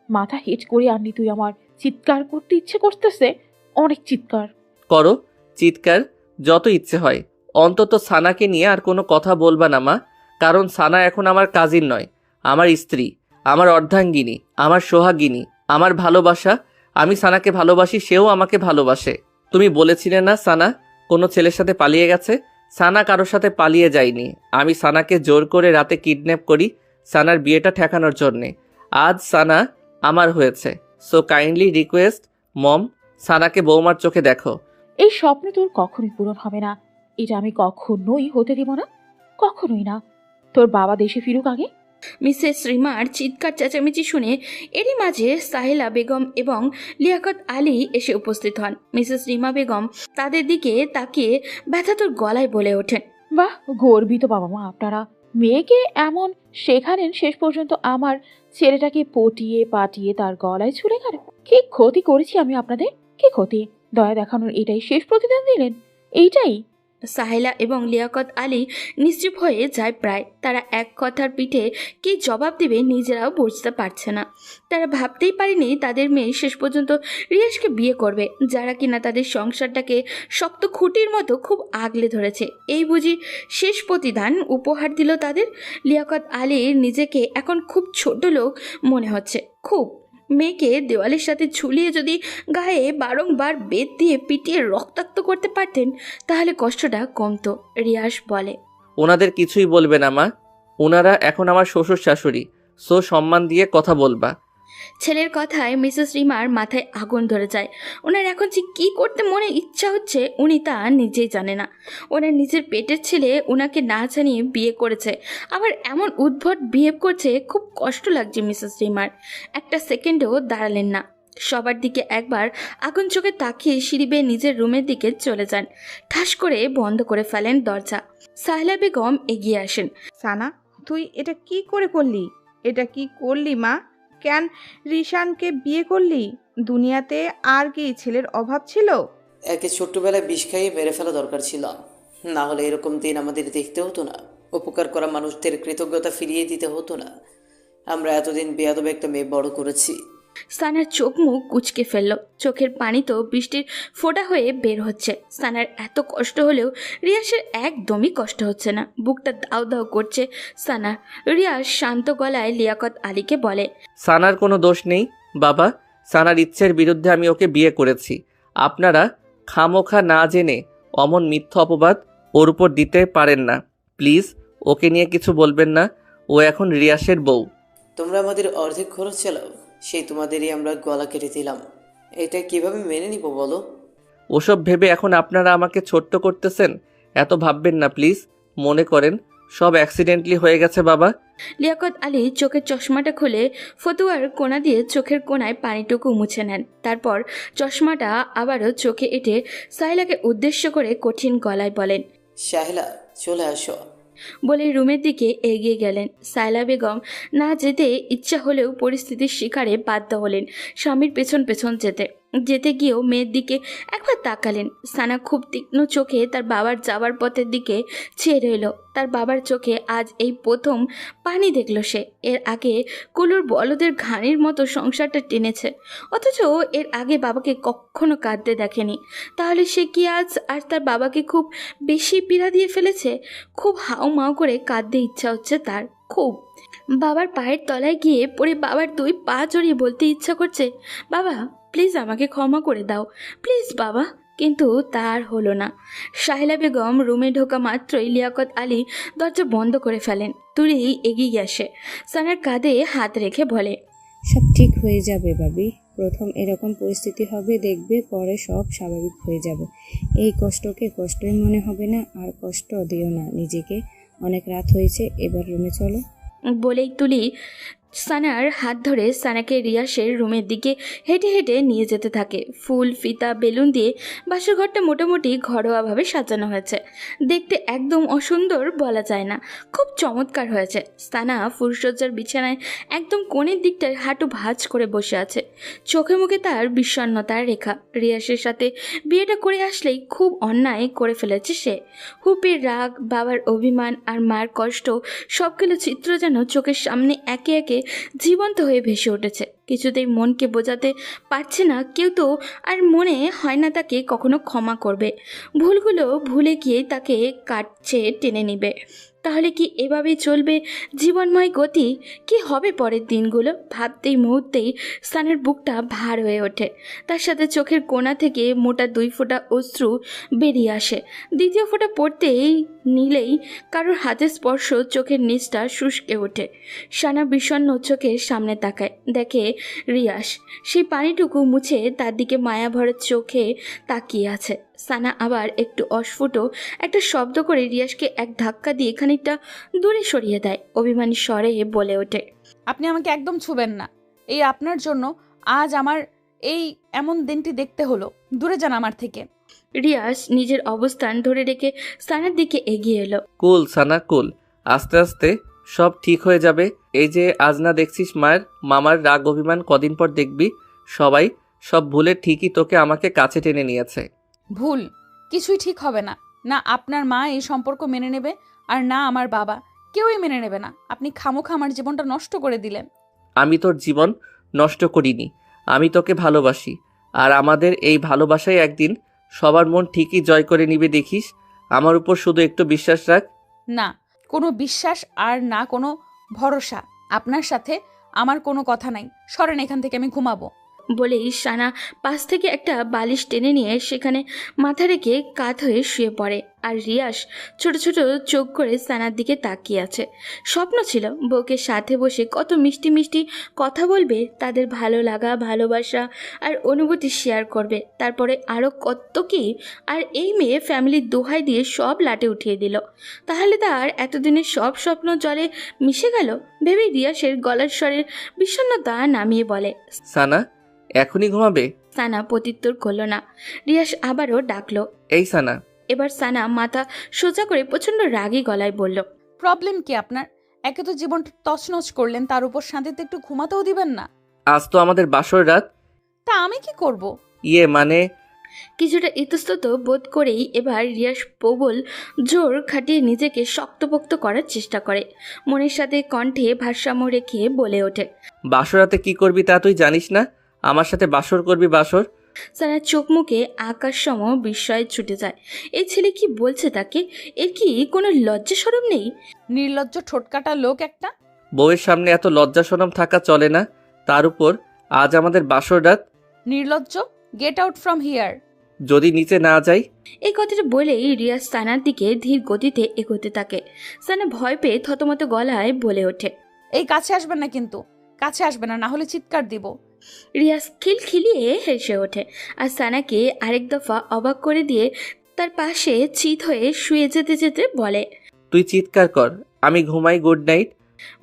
মাথা হিট করে আনলি তুই আমার। চিৎকার করতে ইচ্ছে করতেছে, অনেক চিৎকার। করো চিৎকার, যত ইচ্ছে হয়। অন্তত সানাকে নিয়ে আর কোনো কথা বলবা না মা, কারণ সানা এখন আমার কাজিন নয়, আমার স্ত্রী, আমার অর্ধাঙ্গিনী, আমার সোহাগিনী, আমার ভালোবাসা। আমি সানাকে ভালোবাসি, সেও আমাকে ভালোবাসে। তুমি বলেছিলে না সানা কোনো ছেলের সাথে পালিয়ে গেছে? সানা কারোর সাথে পালিয়ে যায়নি। আমি সানাকে জোর করে রাতে কিডন্যাপ করি সানার বিয়েটা ঠেকানোর জন্যে। আজ সানা আমার হয়েছে। সো কাইন্ডলি রিকোয়েস্ট মম, সানাকে বৌমার চোখে দেখো। এই স্বপ্ন তোর কখনোই পূরণ হবে না। এটা আমি কখনোই হতে দিব না, কখনোই না। তোর বাবা দেশে ফিরুক আগে। মিসেস রিমার চিৎকার চেঁচামেচি শুনে এরই মাঝে সাহেলা বেগম এবং লিয়াকত আলী এসে উপস্থিত হন। মিসেস রিমা বেগম তাদের দিকে তাকিয়ে ব্যথাতুর গলায় বলে ওঠেন, বাহ, গর্বিত বাবা মা আপনারা। মেয়েকে এমন শেখালেন, শেষ পর্যন্ত আমার ছেলেটাকে পটিয়ে পাটিয়ে তার গলায় ছুঁড়ে গেল। কি ক্ষতি করেছি আমি আপনাদের? কি ক্ষতি? দয়া দেখানোর এটাই শেষ প্রতিদান দিলেন? এইটাই? সাহেলা এবং লিয়াকত আলী নিশ্চুপ হয়ে যায় প্রায়। তারা এক কথার পিঠে কি জবাব দেবে নিজেরাও বুঝতে পারছে না। তারা ভাবতেই পারেনি তাদের মেয়ে শেষ পর্যন্ত রিয়াজকে বিয়ে করবে, যারা কিনা তাদের সংসারটাকে শক্ত খুঁটির মতো খুব আগলে ধরেছে। এই বুঝি শেষ প্রতিদান উপহার দিল তাদের। লিয়াকত আলীর নিজেকে এখন খুব ছোট লোক মনে হচ্ছে, খুব। মেয়েকে দেওয়ালের সাথে ঝুলিয়ে যদি গায়ে বারংবার বেত দিয়ে পিটিয়ে রক্তাক্ত করতে পারতেন তাহলে কষ্টটা কমতো। রিয়াস বলে, ওনাদের কিছুই বলবে না মা, ওনারা এখন আমার শ্বশুর শাশুড়ি, সো সম্মান দিয়ে কথা বলবা। ছেলের কথায় মিসেস রিমার মাথায় আগুন ধরে যায়। ওনার এখন যে কী করতে মনে ইচ্ছা হচ্ছে উনি তা নিজেই জানে না। ওনার নিজের পেটের ছেলে ওনাকে না জানিয়ে বিয়ে করেছে, আবার এমন উদ্ভট বিহেভ করছে। খুব কষ্ট লাগছে মিসেস রিমার। একটা সেকেন্ডও দাঁড়ালেন না, সবার দিকে একবার আগুন চোখে তাকিয়ে সিঁড়ি বেয়ে নিজের রুমের দিকে চলে যান। ঠাস করে বন্ধ করে ফেলেন দরজা। সাহেলা বেগম এগিয়ে আসেন। সানা, তুই এটা কি করে করলি? এটা কি করলি মা? কেন রিশানকে বিয়ে করলি? দুনিয়াতে আর কি ছেলের অভাব ছিল? একে ছোট্টবেলায় বিষ খাইয়ে মেরে ফেলা দরকার ছিল, না হলে এরকম দিন আমাদের দেখতে হতো না। উপকার করা মানুষদের কৃতজ্ঞতা ফিরিয়ে দিতে হতো না। আমরা এতদিন বেয়াদব একটা মেয়ে বড় করেছি। সানার চোখ মুখ কুঁচকে ফেলল, চোখের পানি তো বৃষ্টির ফোঁটা হয়ে বের হচ্ছে। সানার এত কষ্ট হলেও রিয়াসের একদমই কষ্ট হচ্ছে না, বুকটা দাউ দাউ করছে সানার। রিয়াস শান্ত গলায় লিয়াকত আলীকে বলে, সানার কোনো দোষ নেই বাবা, সানার ইচ্ছের বিরুদ্ধে আমি ওকে বিয়ে করেছি। আপনারা খামোখা না জেনে অমন মিথ্যা অপবাদ ওর উপর দিতে পারেন না। প্লিজ ওকে নিয়ে কিছু বলবেন না, ও এখন রিয়াসের বউ। তোমরা আমাদের অর্ধেক খরচ চালাও, সেই তোমাদেরই আমরা গলা কেটে দিলাম। এটা কিভাবে মেনে নিব বলো? ওসব ভেবে এখন আপনারা আমাকে ছোট্ট করতেছেন, এত ভাববেন না প্লিজ। মনে করেন সব অ্যাক্সিডেন্টলি হয়ে গেছে বাবা। লিয়াকত আলী চোখের চশমাটা খুলে ফতুয়ার কোণা দিয়ে চোখের কোণায় পানিটুকু মুছে নেন। তারপর চশমাটা আবারও চোখে এঁটে সাহেলাকে উদ্দেশ্য করে কঠিন গলায় বলেন, সাহেলা চলে আসো। বলে রুমের দিকে এগিয়ে গেলেন। সায়লা বেগম না যেতে ইচ্ছা হলেও পরিস্থিতির শিকারে বাধ্য হলেন স্বামীর পেছন পেছন যেতে গিয়েও মেয়ের দিকে একবার তাকালেন। সানা খুব তীক্ষ্ণ চোখে তার বাবার যাওয়ার পথের দিকে চেয়ে রইল। তার বাবার চোখে আজ এই প্রথম পানি দেখল সে। এর আগে কুলুর বলদের ঘাড়ির মতো সংসারটা টেনেছে, অথচ এর আগে বাবাকে কখনো কাঁদতে দেখেনি। তাহলে সে কি আজ আর তার বাবাকে খুব বেশি পীড়া দিয়ে ফেলেছে? খুব হাউমাউ করে কাঁদতে ইচ্ছা হচ্ছে তার, খুব। বাবার পায়ের তলায় গিয়ে পড়ে বাবার দুই পা জড়িয়ে বলতে ইচ্ছা করছে, বাবা প্লিজ আমাকে ক্ষমা করে দাও, প্লিজ বাবা। কিন্তু তার হলো না। সাহেলা বেগম রুমে ঢোকা মাত্রই লিয়াকত আলী দরজা বন্ধ করে ফেলেন। তুলি এগিয়ে আসে, সানার কাঁধে হাত রেখে বলে, সব ঠিক হয়ে যাবে ভাবি। প্রথম এরকম পরিস্থিতি হবে, দেখবে পরে সব স্বাভাবিক হয়ে যাবে। এই কষ্টকে কষ্টই মনে হবে না। আর কষ্ট দিও না নিজেকে, অনেক রাত হয়েছে, এবার রুমে চলো। বলেই তুলি সানার হাত ধরে সানাকে রিয়াসের রুমের দিকে হেঁটে হেঁটে নিয়ে যেতে থাকে। ফুল, ফিতা, বেলুন দিয়ে বাসর ঘরটা মোটামুটি ঘরোয়াভাবে সাজানো হয়েছে। দেখতে একদম অসুন্দর বলা যায় না, খুব চমৎকার হয়েছে। সানা ফুলসজ্জার বিছানায় একদম কোণের দিকটায় হাঁটু ভাঁজ করে বসে আছে। চোখে মুখে তার বিষণ্ণতার রেখা। রিয়াসের সাথে বিয়েটা করে আসলেই খুব অন্যায় করে ফেলেছে সে। হুপির রাগ, বাবার অভিমান আর মায়ের কষ্ট সবগুলো চিত্র যেন চোখের সামনে একে একে জীবন্ত হয়ে ভেসে উঠেছে। কিছুতেই মনকে বোঝাতে পারছে না কেউ, তো আর মনে হয় না তাকে কখনো ক্ষমা করবে। ভুলগুলো ভুলে গিয়ে তাকে কাটছে টেনে নেবে। তাহলে কি এভাবেই চলবে জীবনময় গতি? কি হবে পরের দিনগুলো? ভাবতেই মুহূর্তেই সানের বুকটা ভার হয়ে ওঠে। তার সাথে চোখের কোণা থেকে মোটা 2 ফোঁটা অশ্রু বেরিয়ে আসে। দ্বিতীয় ফোঁটা পড়তেই নিলেই কারোর হাতের স্পর্শ চোখের নিচটা শুষ্কে ওঠে। সানা বিষণ্ণ চোখে সামনে তাকায়, দেখে রিয়াস সেই পানিটুকু মুছে তার দিকে মায়া ভরা চোখে তাকিয়ে আছে। সানা আবার একটু অস্ফুট একটা শব্দ করে রিয়াসকে এক ধাক্কা দিয়ে খানিকটা দূরে সরিয়ে দেয়। অভিমানী স্বরে বলে ওঠে, আপনি আমাকে একদম ছুবেন না। এই আপনার জন্য আজ আমার এই এমন দিনটি দেখতে হলো। দূরে যান আমার থেকে। রিয়াস নিজের অবস্থান ধরে রেখে সানার দিকে এগিয়ে এলো। কুল সানা কুল, আস্তে আস্তে সব ঠিক হয়ে যাবে। এই যে আজ না দেখছিস মায়ের মামার রাগ অভিমান, কদিন পর দেখবি সবাই সব ভুলে ঠিকই তোকে আমাকে কাছে টেনে নিয়েছে। ভুল কিছুই ঠিক হবে না। না আপনার মা এই সম্পর্ক মেনে নেবে, আর না আমার বাবা, কেউই মেনে নেবে না। আপনি খামোখা আমার জীবনটা নষ্ট করে দিলেন। আমি তোর জীবন নষ্ট করিনি, আমি তোকে ভালোবাসি। আর আমাদের এই ভালোবাসায় একদিন সবার মন ঠিকই জয় করে নিবে, দেখিস। আমার উপর শুধু একটু বিশ্বাস রাখ। না কোনো বিশ্বাস আর না কোনো ভরসা। আপনার সাথে আমার কোনো কথা নাই। সরেন এখান থেকে, আমি ঘুমাবো। বলেই সানা পাশ থেকে একটা বালিশ টেনে নিয়ে সেখানে মাথা রেখে কাত হয়ে শুয়ে পড়ে। আর রিয়াস ছোট ছোট চোখ করে সানার দিকে তাকিয়ে আছে। স্বপ্ন ছিল বউকে সাথে বসে কত মিষ্টি মিষ্টি কথা বলবে, তাদের ভালো লাগা, ভালোবাসা আর অনুভূতি শেয়ার করবে। তারপরে আরও কত কি। আর এই মেয়ে ফ্যামিলির দোহাই দিয়ে সব লাটে উঠিয়ে দিল। তাহলে তার এতদিনের সব স্বপ্ন জলে মিশে গেল ভেবে রিয়াসের গলার স্বরের বিষণ্ণতা নামিয়ে বলে, সানা এখনই ঘুমাবে? সানা প্রত্যুত্তর করল না। রিয়াস আবারও ডাকলো, এই সানা। এবার সানা মাথা সোজা করে প্রচণ্ড রাগী গলায় বলল, প্রবলেম কি আপনার? একে তো জীবনটা তছনছ করলেন, তার উপর শান্তিতে একটু ঘুমাতেও দিবেন না। আজ তো আমাদের বাসর রাত। তা আমি কি করব? মানে কিছুটা ইতস্তত বোধ করেই এবার রিয়াস প্রবল জোর খাটিয়ে নিজেকে শক্তপোক্ত করার চেষ্টা করে। মনের সাথে কণ্ঠে ভারসাম্য রেখে বলে ওঠে, বাসরাতে কি করবি তা তুই জানিস না? আমার সাথে বাসর করবি বাসর? সারা চোখ মুখে আকাশ সম বিস্ময়ে ছুটে যায়। এই ছেলে কি বলছে তাকে? এর কি কোনো লজ্জা শরম নেই? নির্লজ্জ ঠোটকাটা লোক একটা। বউয়ের সামনে এত লজ্জা শরম থাকা চলে না। তার উপর আজ আমাদের বাসর রাত। নির্লজ্জ, গেট আউট ফ্রম হিয়ার। যদি নিচে না যাই? এই কথাটা বলেই রিয়াজ সানার দিকে ধীর গতিতে এগোতে থাকে। সানা ভয় পেয়ে থতমত গলায় বলে ওঠে, এই কাছে আসবেন না কিন্তু, কাছে আসবেন না, না হলে চিৎকার দিব। রিয়াজ খিলখিলিয়ে হেসে ওঠে আর সানাকে আরেক দফা অবাক করে দিয়ে তার পাশে চিত হয়ে শুয়ে যেতে যেতে বলে, তুই চিৎকার কর, আমি ঘুমাই, গুড নাইট।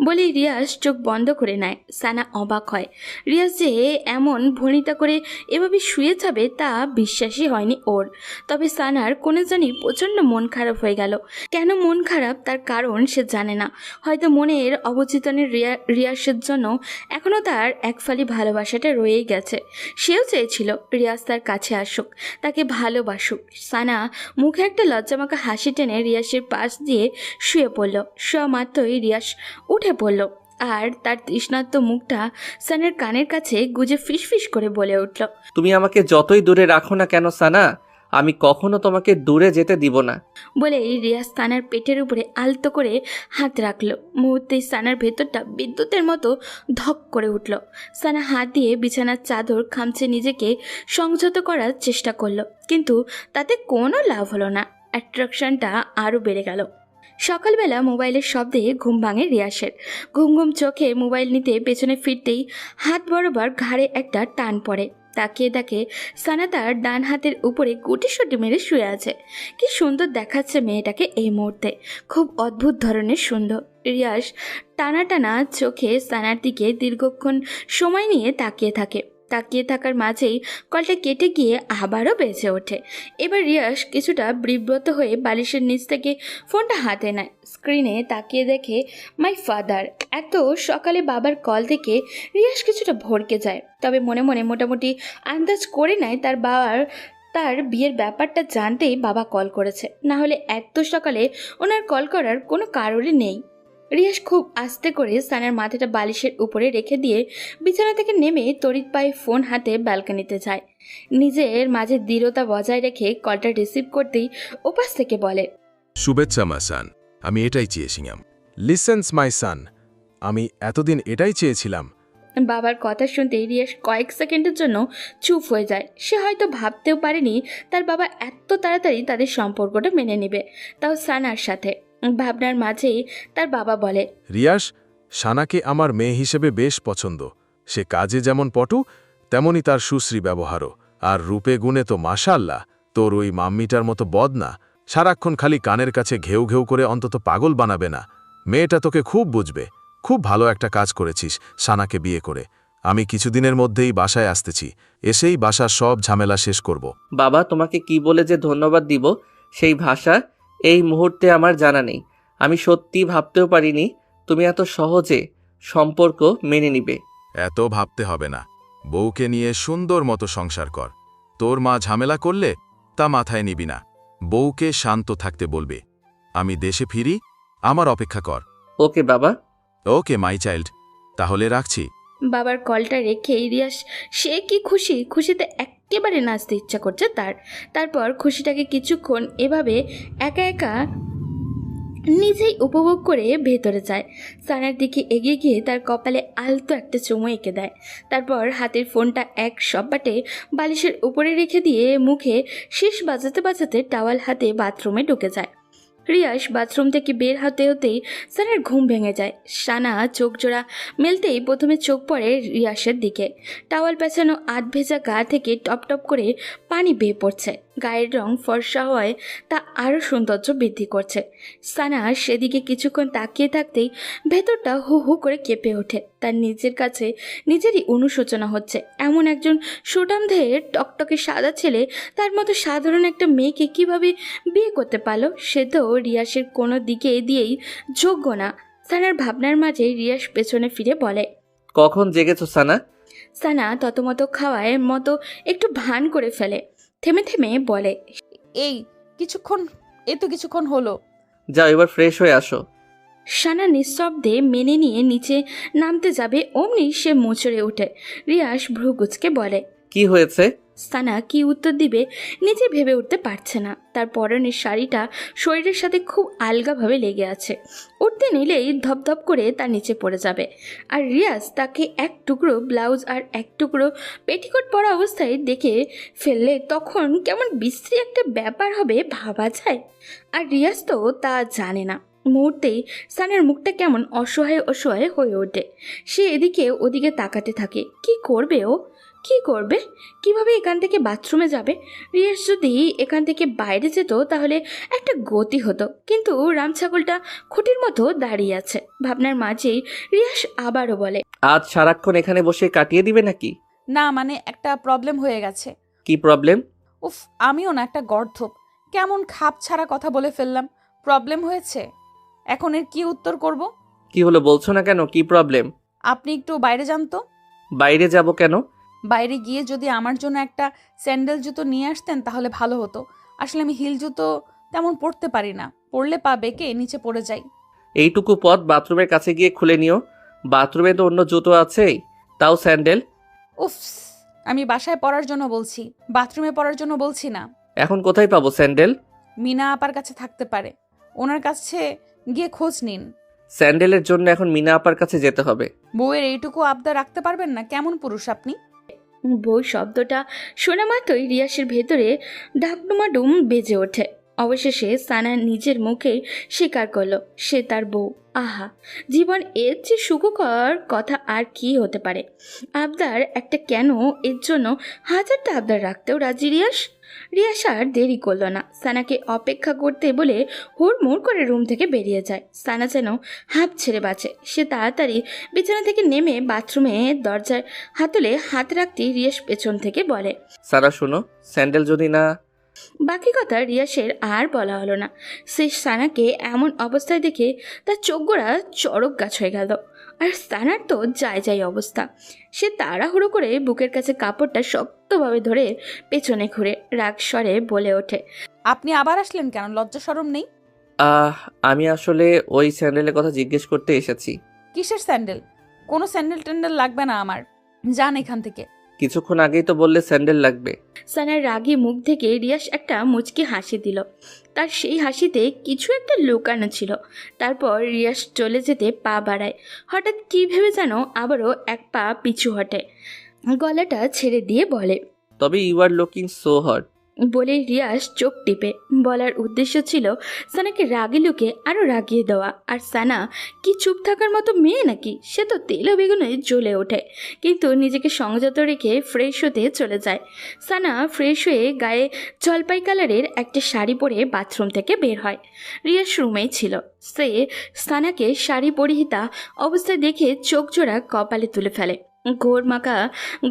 বলেই রিয়াজ চোখ বন্ধ করে নেয়। সানা অবাক হয়। রিয়াজ যে এমন ভনিতা করে এভাবে শুয়ে যাবে তা বিশ্বাসই হয়নি ওর। তবে সানার কোনো জানি প্রচণ্ড মন খারাপ হয়ে গেল। কেন মন খারাপ তার কারণ সে জানে না। হয়তো মনের অবচেতনের রিয়াজের জন্য এখনও তার একফালি ভালোবাসাটা রয়েই গেছে। সেও চেয়েছিল রিয়াজ তার কাছে আসুক, তাকে ভালোবাসুক। সানা মুখে একটা লজ্জামাখা হাসি টেনে রিয়াজের পাশ দিয়ে শুয়ে পড়ল। শোয়া মাত্রই রিয়াজ উঠে পড়ল আর তার তৃষ্ণার্ত মুখটা সানার কানের কাছে গুজে ফিসফিস করে বলে উঠল, তুমি আমাকে যতই দূরে রাখো না কেন সানা, আমি কখনো তোমাকে দূরে যেতে দিব না। বলে রিয়াজ সানার পেটের উপরে আলতো করে হাত রাখল। মুহূর্তেই সানার ভেতরটা বিদ্যুতের মতো ধক করে উঠল। সানা হাত দিয়ে বিছানার চাদর খামচে নিজেকে সংযত করার চেষ্টা করলো, কিন্তু তাতে কোনো লাভ হলো না। অ্যাট্রাকশনটা আরও বেড়ে গেল। সকালবেলা মোবাইলের শব্দে ঘুম ভাঙে রিয়াসের। ঘুম ঘুম চোখে মোবাইল নিতে পেছনে ফিরতেই হাত বরাবর ঘাড়ে একটা টান পড়ে। তাকিয়ে দেখে সানা তার ডান হাতের উপরে গুটিসুটি মেরে শুয়ে আছে। কি সুন্দর দেখাচ্ছে মেয়েটাকে এই মুহূর্তে, খুব অদ্ভুত ধরনের সুন্দর। রিয়াস টানা টানা চোখে সানার দিকে দীর্ঘক্ষণ সময় নিয়ে তাকিয়ে থাকে। তাকিয়ে থাকার মাঝেই কলটা কেটে গিয়ে আবারও বেঁচে ওঠে। এবার রিয়াস কিছুটা বিব্রত হয়ে বালিশের নিচ থেকে ফোনটা হাতে নেয়। স্ক্রিনে তাকিয়ে দেখে মাই ফাদার। এত সকালে বাবার কল থেকে রিয়াস কিছুটা ভড়কে যায়, তবে মনে মনে মোটামুটি আন্দাজ করে নেয় তার বিয়ের ব্যাপারটা জানতেই বাবা কল করেছে, না হলে এত সকালে ওনার কল করার কোনো কারণই নেই। রিয়াস খুব আস্তে করে সানার মাথাটা বালিশের উপরে রেখে দিয়ে বিছানা থেকে নেমে তড়িৎ পায়ে ফোন হাতে ব্যালকনিতে যায়। নিজের মাঝে দৃঢ়তা বজায় রেখে কলটা রিসিভ করতেই ওপাশ থেকে বলে, শুভেচ্ছা মা সান, আমি এটাই চেয়েছিলাম। লিসেন্স মাই সান, আমি এতদিন এটাই চেয়েছিলাম। বাবার কথা শুনতেই রিয়াস কয়েক সেকেন্ডের জন্য চুপ হয়ে যায়। সে হয়তো ভাবতেও পারেনি তার বাবা এত তাড়াতাড়ি তাদের সম্পর্কটা মেনে নেবে, তাও সানার সাথে। ভাবনার মাঝেই তার বাবা বলে, রিয়াস, সানাকে আমার মেয়ে হিসেবে বেশ পছন্দ। সে কাজে যেমন পটু, তেমনি তার সুশ্রী ব্যবহারও। আর রূপে গুণে তো মাশাআল্লাহ, তোর ওই মাম্মিটার মতো বদ না। সারাক্ষণ খালি কানের কাছে ঘেউ ঘেউ করে অন্তত পাগল বানাবে না। মেয়েটা তোকে খুব বুঝবে। খুব ভালো একটা কাজ করেছিস সানাকে বিয়ে করে। আমি কিছুদিনের মধ্যেই বাসায় আসতেছি, এসেই বাসার সব ঝামেলা শেষ করব। বাবা, তোমাকে কি বলে যে ধন্যবাদ দিব সেই ভাষা এই মুহূর্তে আমার জানা নেই। আমি সত্যি ভাবতেও পারিনি তুমি এত সহজে সম্পর্ক মেনে নিবে। এত ভাবতে হবে না, বউকে নিয়ে সুন্দর মতো সংসার কর। তোর মা ঝামেলা করলে তা মাথায় নিবি না, বউকে শান্ত থাকতে বলবে। আমি দেশে ফিরি, আমার অপেক্ষা কর। ওকে বাবা। ওকে মাই চাইল্ড, তাহলে রাখছি। বাবার কলটা রেখে রিয়াস সে কি খুশি, খুশিতে একেবারে নাচতে ইচ্ছা করছে তার। তারপর খুশিটাকে কিছুক্ষণ এভাবে একা একা নিজেই উপভোগ করে ভেতরে যায়। সানার দিকে এগিয়ে গিয়ে তার কপালে আলতো একটা চুমু এঁকে দেয়। তারপর হাতের ফোনটা এক সপাটে বালিশের উপরে রেখে দিয়ে মুখে শেষ বাজাতে বাজাতে টাওয়াল হাতে বাথরুমে ঢুকে যায়। রিয়াস বাথরুম থেকে বের হতে হতেই সানার ঘুম ভেঙে যায়। সানা চোখ জোড়া মেলতেই প্রথমে চোখ পড়ে রিয়াসের দিকে। টাওয়াল পেঁচানো আধ ভেজা গা থেকে টপ টপ করে পানি বেয়ে পড়ছে। গায়ের রং ফর্সা হওয়ায় তা আরও সৌন্দর্য বৃদ্ধি করছে। সানা সেদিকে কিছুক্ষণ তাকিয়ে থাকতেই ভেতরটা হু হু করে কেঁপে ওঠে। তার নিজের কাছে নিজেরই অনুশোচনা হচ্ছে। এমন একজন সুঠামদেহের টকটকে সাদা ছেলে তার মতো সাধারণ একটা মেয়েকে কিভাবে বিয়ে করতে পারলো? সে তো রিয়াসের কোনো দিকে দিয়েই যোগ্য না। সানার ভাবনার মাঝে রিয়াস পেছনে ফিরে বলে, কখন জেগেছো সানা? সানা ততমতো খাওয়ায় মতো একটু ভান করে ফেলে। থেমে থেমে বলে, এই কিছুক্ষণ হলো। যাও এবার ফ্রেশ হয়ে আসো। সানা নিঃশব্দে মেনে নিয়ে নিচে নামতে যাবে, অমনি সে মোচড়ে ওঠে। রিয়াস ভ্রুকুচকে বলে, কি হয়েছে? সানা কি উত্তর দিবে নিজে ভেবে উঠতে পারছে না। তার পরনের শাড়িটা শরীরের সাথে খুব আলগাভাবে লেগে আছে। উঠতে নিলেই ধপধপ করে তার নিচে পড়ে যাবে। আর রিয়াজ তাকে এক টুকরো ব্লাউজ আর এক টুকরো পেটিকোট পরা অবস্থায় দেখে ফেললে তখন কেমন বিশ্রী একটা ব্যাপার হবে ভাবা যায়। আর রিয়াজ তো তা জানে না। মুহূর্তেই সানার মুখটা কেমন অসহায় অসহায় হয়ে ওঠে। সে এদিকে ওদিকে তাকাতে থাকে। কি করবে ও? কি করবে? কিভাবে এখান থেকে বাথরুমে যাবে? রিয়াস যদি এখান থেকে বাইরে যেত তাহলে একটা গতি হতো, কিন্তু রামছাগলটা খুঁটির মতো দাঁড়িয়ে আছে। ভাবনার মাঝেই রিয়াস আবারও বলে, আজ সারাক্ষণ এখানে বসে কাটিয়ে দিবে নাকি? না মানে একটা প্রবলেম হয়ে গেছে। কি প্রবলেম? উফ, আমিও না একটা গর্ধপ, কেমন খাপ ছাড়া কথা বলে ফেললাম। প্রবলেম হয়েছে, এখন এর কি উত্তর করব? কি হলো বলছো না কেন? কি প্রবলেম? আপনি একটু বাইরে যান তো। বাইরে যাব কেন? বাইরে গিয়ে যদি আমার জন্য একটা স্যান্ডেল জুতো নিয়ে আসতেন তাহলে ভালো হতো। আসলে আমি হিল জুতো তেমন পরতে পারি না, পরলে পা বেঁকে নিচে পড়ে যাই। এইটুকু পথ বাথরুমের কাছে গিয়ে খুলে নিও। বাথরুমে তো অন্য জুতো আছেই, তাও স্যান্ডেল। উফ, আমি বাসায় পরার জন্য বলছি, বাথরুমে পরার জন্য বলছি না। এখন কোথায় পাবো স্যান্ডেল? মিনা আপার কাছে থাকতে পারে, ওনার কাছে গিয়ে খোঁজ নিন। স্যান্ডেলের জন্য এখন মিনা আপার কাছে যেতে হবে? বউয়ের এইটুকু আবদার রাখতে পারবেন না? কেমন পুরুষ আপনি? বউ শব্দটা শোনা মাত্রই রিয়াসের ভেতরে ডাকডুমাডুম বেজে ওঠে। অবশেষে সানা নিজের মুখে স্বীকার করলো সে তার বউ। আহা, জীবন এর চেয়ে সুখকর কথা আর কি হতে পারে। আবদার একটা কেন, এর জন্য হাজারটা আবদার রাখতেও রাজি রিয়াস আর দেরি করলো না। সানাকে অপেক্ষা করতে বলে হুড়মুড় করে রুম থেকে বেরিয়ে যায়। সানা যেন হাঁপ ছেড়ে বাঁচে। সে তাড়াতাড়ি বিছানা থেকে নেমে বাথরুমে দরজার হাতলে হাত রাখতেই রিয়াস পেছন থেকে বলে, সারা শোনো, স্যান্ডেল যদি না। বাকি কথা রিয়াসের আর বলা হলো না। সে সানাকে এমন অবস্থায় দেখে তার চোখগোড়া চড়ক গাছ হয়ে গেল। আর সানার তো যাই অবস্থা। সে তাড়াহুড়ো করে বুকের কাছে কাপড়টা শক্তভাবে ধরে পেছনে ঘুরে রাগ স্বরে বলে ওঠে, আপনি আবার আসলেন কেন? লজ্জা শরম নেই? আমি আসলে ওই স্যান্ডেলের কথা জিজ্ঞেস করতে এসেছি। কিসের স্যান্ডেল? কোনো স্যান্ডেল ট্যান্ডেল লাগবে না আমার, যান এখান থেকে। কিছুক্ষণ আগেই তো বললে স্যান্ডেল লাগবে। সানার রাগী মুখ থেকে রিয়াস একটা মুচকি হাসি দিল। তার সেই হাসিতে কিছু একটা লুকানো ছিল। তারপর রিয়াস চলে যেতে পা বাড়ায়। হঠাৎ কি ভেবে যেন আবারও এক পা পিছু হটে, গলাটা ছেড়ে দিয়ে বলে, তবে you are looking so hot. বলে রিয়াস চোখ টিপে। বলার উদ্দেশ্য ছিল সানাকে রাগে লুকে আরো রাগিয়ে দেওয়া। আর সানা কি চুপ থাকার মতো মেয়ে নাকি? সে তো তেল বেগুনে জ্বলে ওঠে, কিন্তু নিজেকে সংযত রেখে ফ্রেশ হতে চলে যায়। সানা ফ্রেশ হয়ে গায়ে জলপাই কালারের একটা শাড়ি পরে বাথরুম থেকে বের হয়। রিয়াস রুমেই ছিল। সে সানাকে শাড়ি পরিহিতা অবস্থায় দেখে চোখ জোড়া কপালে তুলে ফেলে। ঘোর মাখা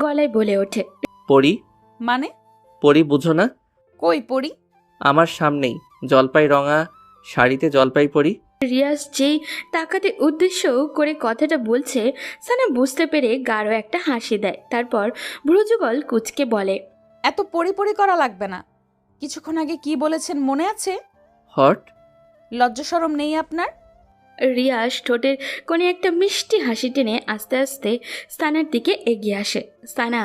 গলায় বলে ওঠে, পরি? মানে? পরি বুঝো না? কই পড়ি? আমার সামনেই জলপাই রঙা শাড়িতে জলপাই পরি। রিয়াজ যেই তাকাতে উদ্দেশ্য করে কথাটা বলছে, সানা বুঝতে পেরে গাঢ় একটা হাসি দেয়। তারপর ভ্রুযুগল কুচকে বলে, এত পরি করা লাগবে না। কিছুক্ষণ আগে কি বলেছেন মনে আছে? হট? লজ্জা শরম নেই আপনার? রিয়াজ ঠোঁটের কোণে একটা মিষ্টি হাসি টেনে আস্তে আস্তে সানার দিকে এগিয়ে আসে। সানা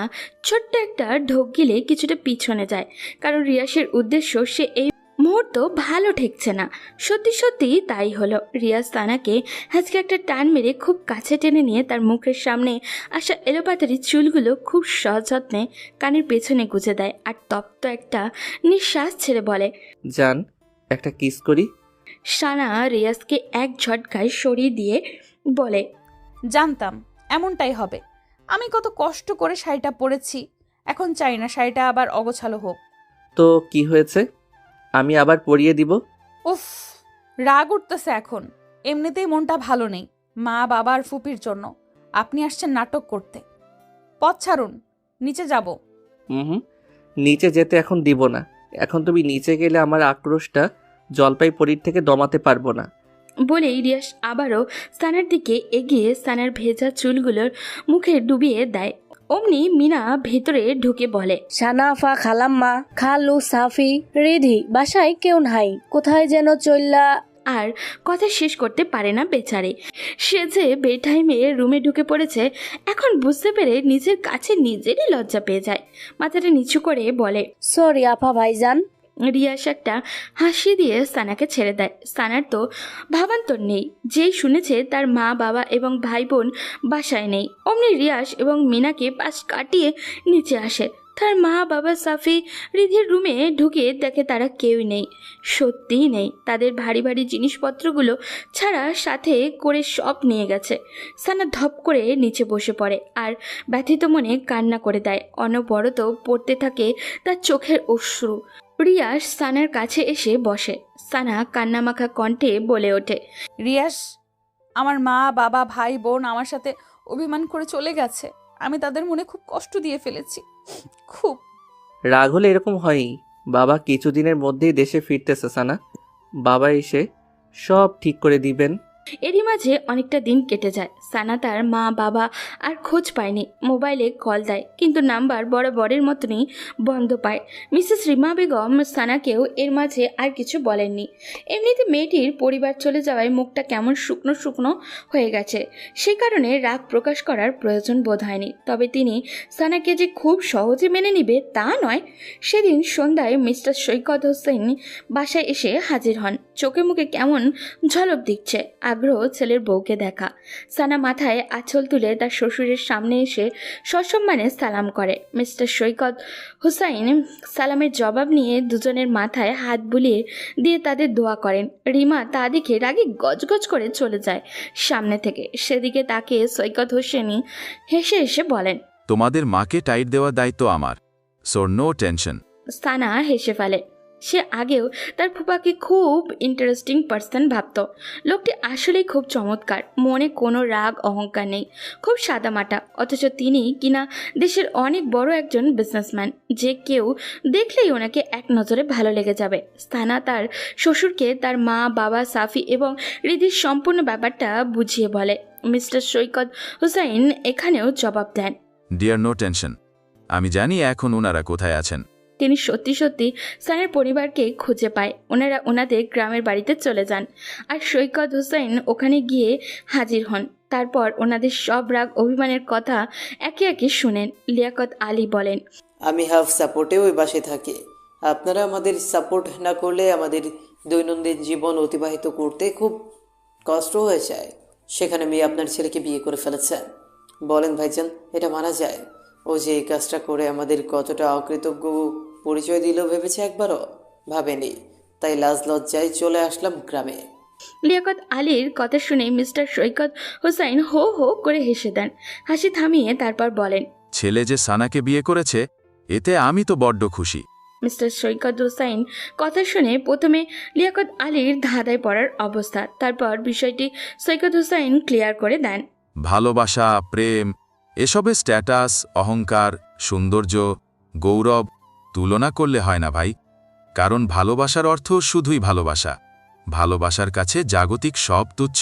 ছোট্ট একটা ঢোক গিলে কিছুটা পিছনে যায়, কারণ রিয়াসের উদ্দেশ্য সে এই মুহূর্ত ভালো ঠেকছে না। সত্যি সত্যি তাই হলো। রিয়াজ সানাকে আজকে একটা টান মেরে খুব কাছে টেনে নিয়ে তার মুখের সামনে আসা এলোপাতারি চুলগুলো খুব সযত্নে কানের পেছনে গুজে দেয়। আর তপ্ত একটা নিঃশ্বাস ছেড়ে বলে, জান, একটা কিস করি। সানা রিয়াজকে এক ঝটকায় সরিয়ে দিয়ে বলে, জানতাম এমনটাই হবে। আমি কত কষ্ট করে শাড়িটা পরেছি, এখন চাই না শাড়িটা আবার অগোছালো হোক। তো কি হয়েছে? আমি আবার পরিয়ে দিব। উফ, রাগ উঠতেছে এখন। এমনিতেই মনটা ভালো নেই, মা বাবা আর ফুপির জন্য। আপনি আসছেন নাটক করতে। পথ ছাড়ুন, নিচে যাব। নিচে যেতে এখন দিব না। এখন তুমি নিচে গেলে আমার আক্রোশটা জলপাই পরির থেকে দমাতে পারবো না। বলেই রিয়াস আবারও সানার দিকে এগিয়ে সানার ভেজা চুলগুলোর মুখে ডুবিয়ে দেয়। অমনি মিনা ভেতরে ঢুকে বলে, সানাফা, খালাম্মা, খালু, সাফি, রিধি বাসায় কেউ নাই, কোথায় যেন চললা। আর কথা শেষ করতে পারে না বেচারে। সে যে বেটাইমে রুমে ঢুকে পড়েছে এখন বুঝতে পেরে নিজের কাছে নিজেরই লজ্জা পেয়ে যায়। মাথাটা নিচু করে বলে, সরি আপা ভাইজান। রিয়াস একটা হাসি দিয়ে সানাকে ছেড়ে দেয়। সানার তো ভাবান্তর নেই, যেই শুনেছে তার মা বাবা এবং ভাই বোন বাসায় নেই। অমনি রিয়াস এবং মিনাকে পাশ কাটিয়ে নিচে আসে। তার মা বাবা সাফি রিধির রুমে ঢুকে দেখে তারা কেউই নেই, সত্যিই নেই। তাদের ভারী ভারী জিনিসপত্রগুলো ছাড়া সাথে করে সব নিয়ে গেছে। সানা ধপ করে নিচে বসে পড়ে আর ব্যথিত মনে কান্না করে দেয়। অনবরত পড়তে থাকে তার চোখের অশ্রু। রিয়াস সানার কাছে এসে বসে। সানা কান্নামাখা কণ্ঠে বলে ওঠে, রিয়াস, আমার মা বাবা ভাই বোন আমার সাথে অভিমান করে চলে গেছে। আমি তাদের মনে খুব কষ্ট দিয়ে ফেলেছি, খুব। রাগ হলে এরকম হয়ই। বাবা কিছুদিনের মধ্যেই দেশে ফিরতেছে সানা। বাবা এসে সব ঠিক করে দিবেন। এরই মাঝে অনেকটা দিন কেটে যায়। সানা তার মা বাবা আর খোঁজ পায়নি। মোবাইলে কল দেয়, কিন্তু নাম্বার বরাবরের মতনই বন্ধ পায়। মিসেস রিমা বেগম সানাকেও এর মাঝে আর কিছু বলেননি। এমনিতে মেয়েটির পরিবার চলে যাওয়ায় মুখটা কেমন শুকনো শুকনো হয়ে গেছে, সে কারণে রাগ প্রকাশ করার প্রয়োজন বোধ হয়নি। তবে তিনি সানাকে যে খুব সহজে মেনে নিবে তা নয়। সেদিন সন্ধ্যায় মিস্টার সৈকত হোসেন বাসায় এসে হাজির হন। চোখে মুখে কেমন ঝলক দিচ্ছে। আগ্রহ ছেলের বউকে দেখা। সানা মাথায় আঁচল তুলে তার শ্বশুরের সামনে এসে সসম্মানে সালাম করে। মিস্টার সৈকত হুসাইন সালামের জবাব নিয়ে দুজনের মাথায় হাত বুলিয়ে দিয়ে তাদের দোয়া করেন। রিমা তা দেখে রাগে গজগজ করে চলে যায় সামনে থেকে। সেদিকে তাকিয়ে সৈকত হোসেনি হেসে হেসে বলেন, তোমাদের মাকে টাইট দেওয়ার দায়িত্ব আমার, সো নো টেনশন। সানা হেসে ফেলে। সে আগেও তার ফুপাকে খুব ইন্টারেস্টিং পার্সন ভাবত। লোকটি আসলেই খুব চমৎকার, মনে কোনো রাগ অহংকার নেই, খুব সাদামাটা। অথচ তিনি কিনা দেশের অনেক বড় একজন বিজনেসম্যান, যে কেউ দেখলেই ওনাকে এক নজরে ভালো লেগে যাবে। সানা তার শ্বশুরকে তার মা, বাবা, সাফি এবং রিধির সম্পূর্ণ ব্যাপারটা বুঝিয়ে বলে। মিস্টার সৈকত হুসাইন এখানেও জবাব দেন, ডিয়ার নো টেনশন, আমি জানি এখন ওনারা কোথায় আছেন। তিনি সত্যি সত্যি সানের পরিবারকে খুঁজে পায়। ওনারা ওনাদের গ্রামের বাড়িতে চলে যান আর সৈকত হোসেন ওখানে গিয়ে হাজির হন। তারপর ওনাদের সব রাগ অভিমানের কথা একে একে শুনেন। লিয়াকত আলী বলেন, আমি হাফ সাপোর্টে ওই বাসে থাকি। আপনারা আমাদের সাপোর্ট না করলে আমাদের দৈনন্দিন জীবন অতিবাহিত করতে খুব কষ্ট হয়ে যায়। সেখানে মেয়ে আপনার ছেলেকে বিয়ে করে ফেলেছেন। বলেন ভাইজান, এটা মানা যায়? ও যে এই কাজটা করে আমাদের কতটা অকৃতজ্ঞ পরিচয় দিল ভেবেছে একবারও? ভাবেনি। তাই লাজ লজ্জায় চলে আসলাম গ্রামে। লিয়াকত আলীর কথা শুনে মিস্টার সৈকত হোসাইন হো হো করে হেসে দেন। হাসি থামিয়ে তারপর বলেন, ছেলে যে সানাকে বিয়ে করেছে এতে আমি তো বড্ড খুশি। মিস্টার সৈকত হোসাইন কথা শুনে প্রথমে লিয়াকত আলীর ধাঁধায় পড়ার অবস্থা, তারপর বিষয়টি সৈকত হোসাইন ক্লিয়ার করে দেন। ভালোবাসা, প্রেম, এসবের স্ট্যাটাস, অহংকার, সৌন্দর্য, গৌরব তুলনা করলে হয় না ভাই। কারণ ভালোবাসার অর্থ শুধুই ভালোবাসা। ভালোবাসার কাছে জাগতিক সব তুচ্ছ।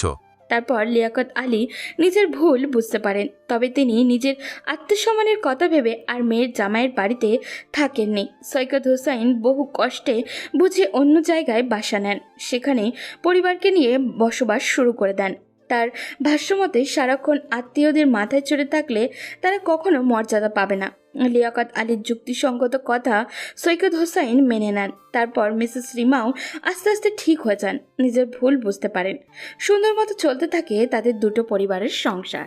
তারপর লিয়াকত আলী নিজের ভুল বুঝতে পারেন, তবে তিনি নিজের আত্মসম্মানের কথা ভেবে আর মেয়ের জামাইয়ের বাড়িতে থাকেননি। সৈকত হোসাইন বহু কষ্টে বুঝে অন্য জায়গায় বাসা নেন। সেখানে পরিবারকে নিয়ে বসবাস শুরু করে দেন। তার ভাষ্যমতে সারাক্ষণ আত্মীয়দের মাথায় চড়ে থাকলে তারা কখনো মর্যাদা পাবে না। লিয়াকত আলীর যুক্তিসঙ্গত কথা সৈকত হোসাইন মেনে নেন। তারপর মিসেস রিমাও আস্তে আস্তে ঠিক হয়ে যান, নিজের ভুল বুঝতে পারেন। সুন্দর মতো চলতে থাকে তাদের দুটো পরিবারের সংসার।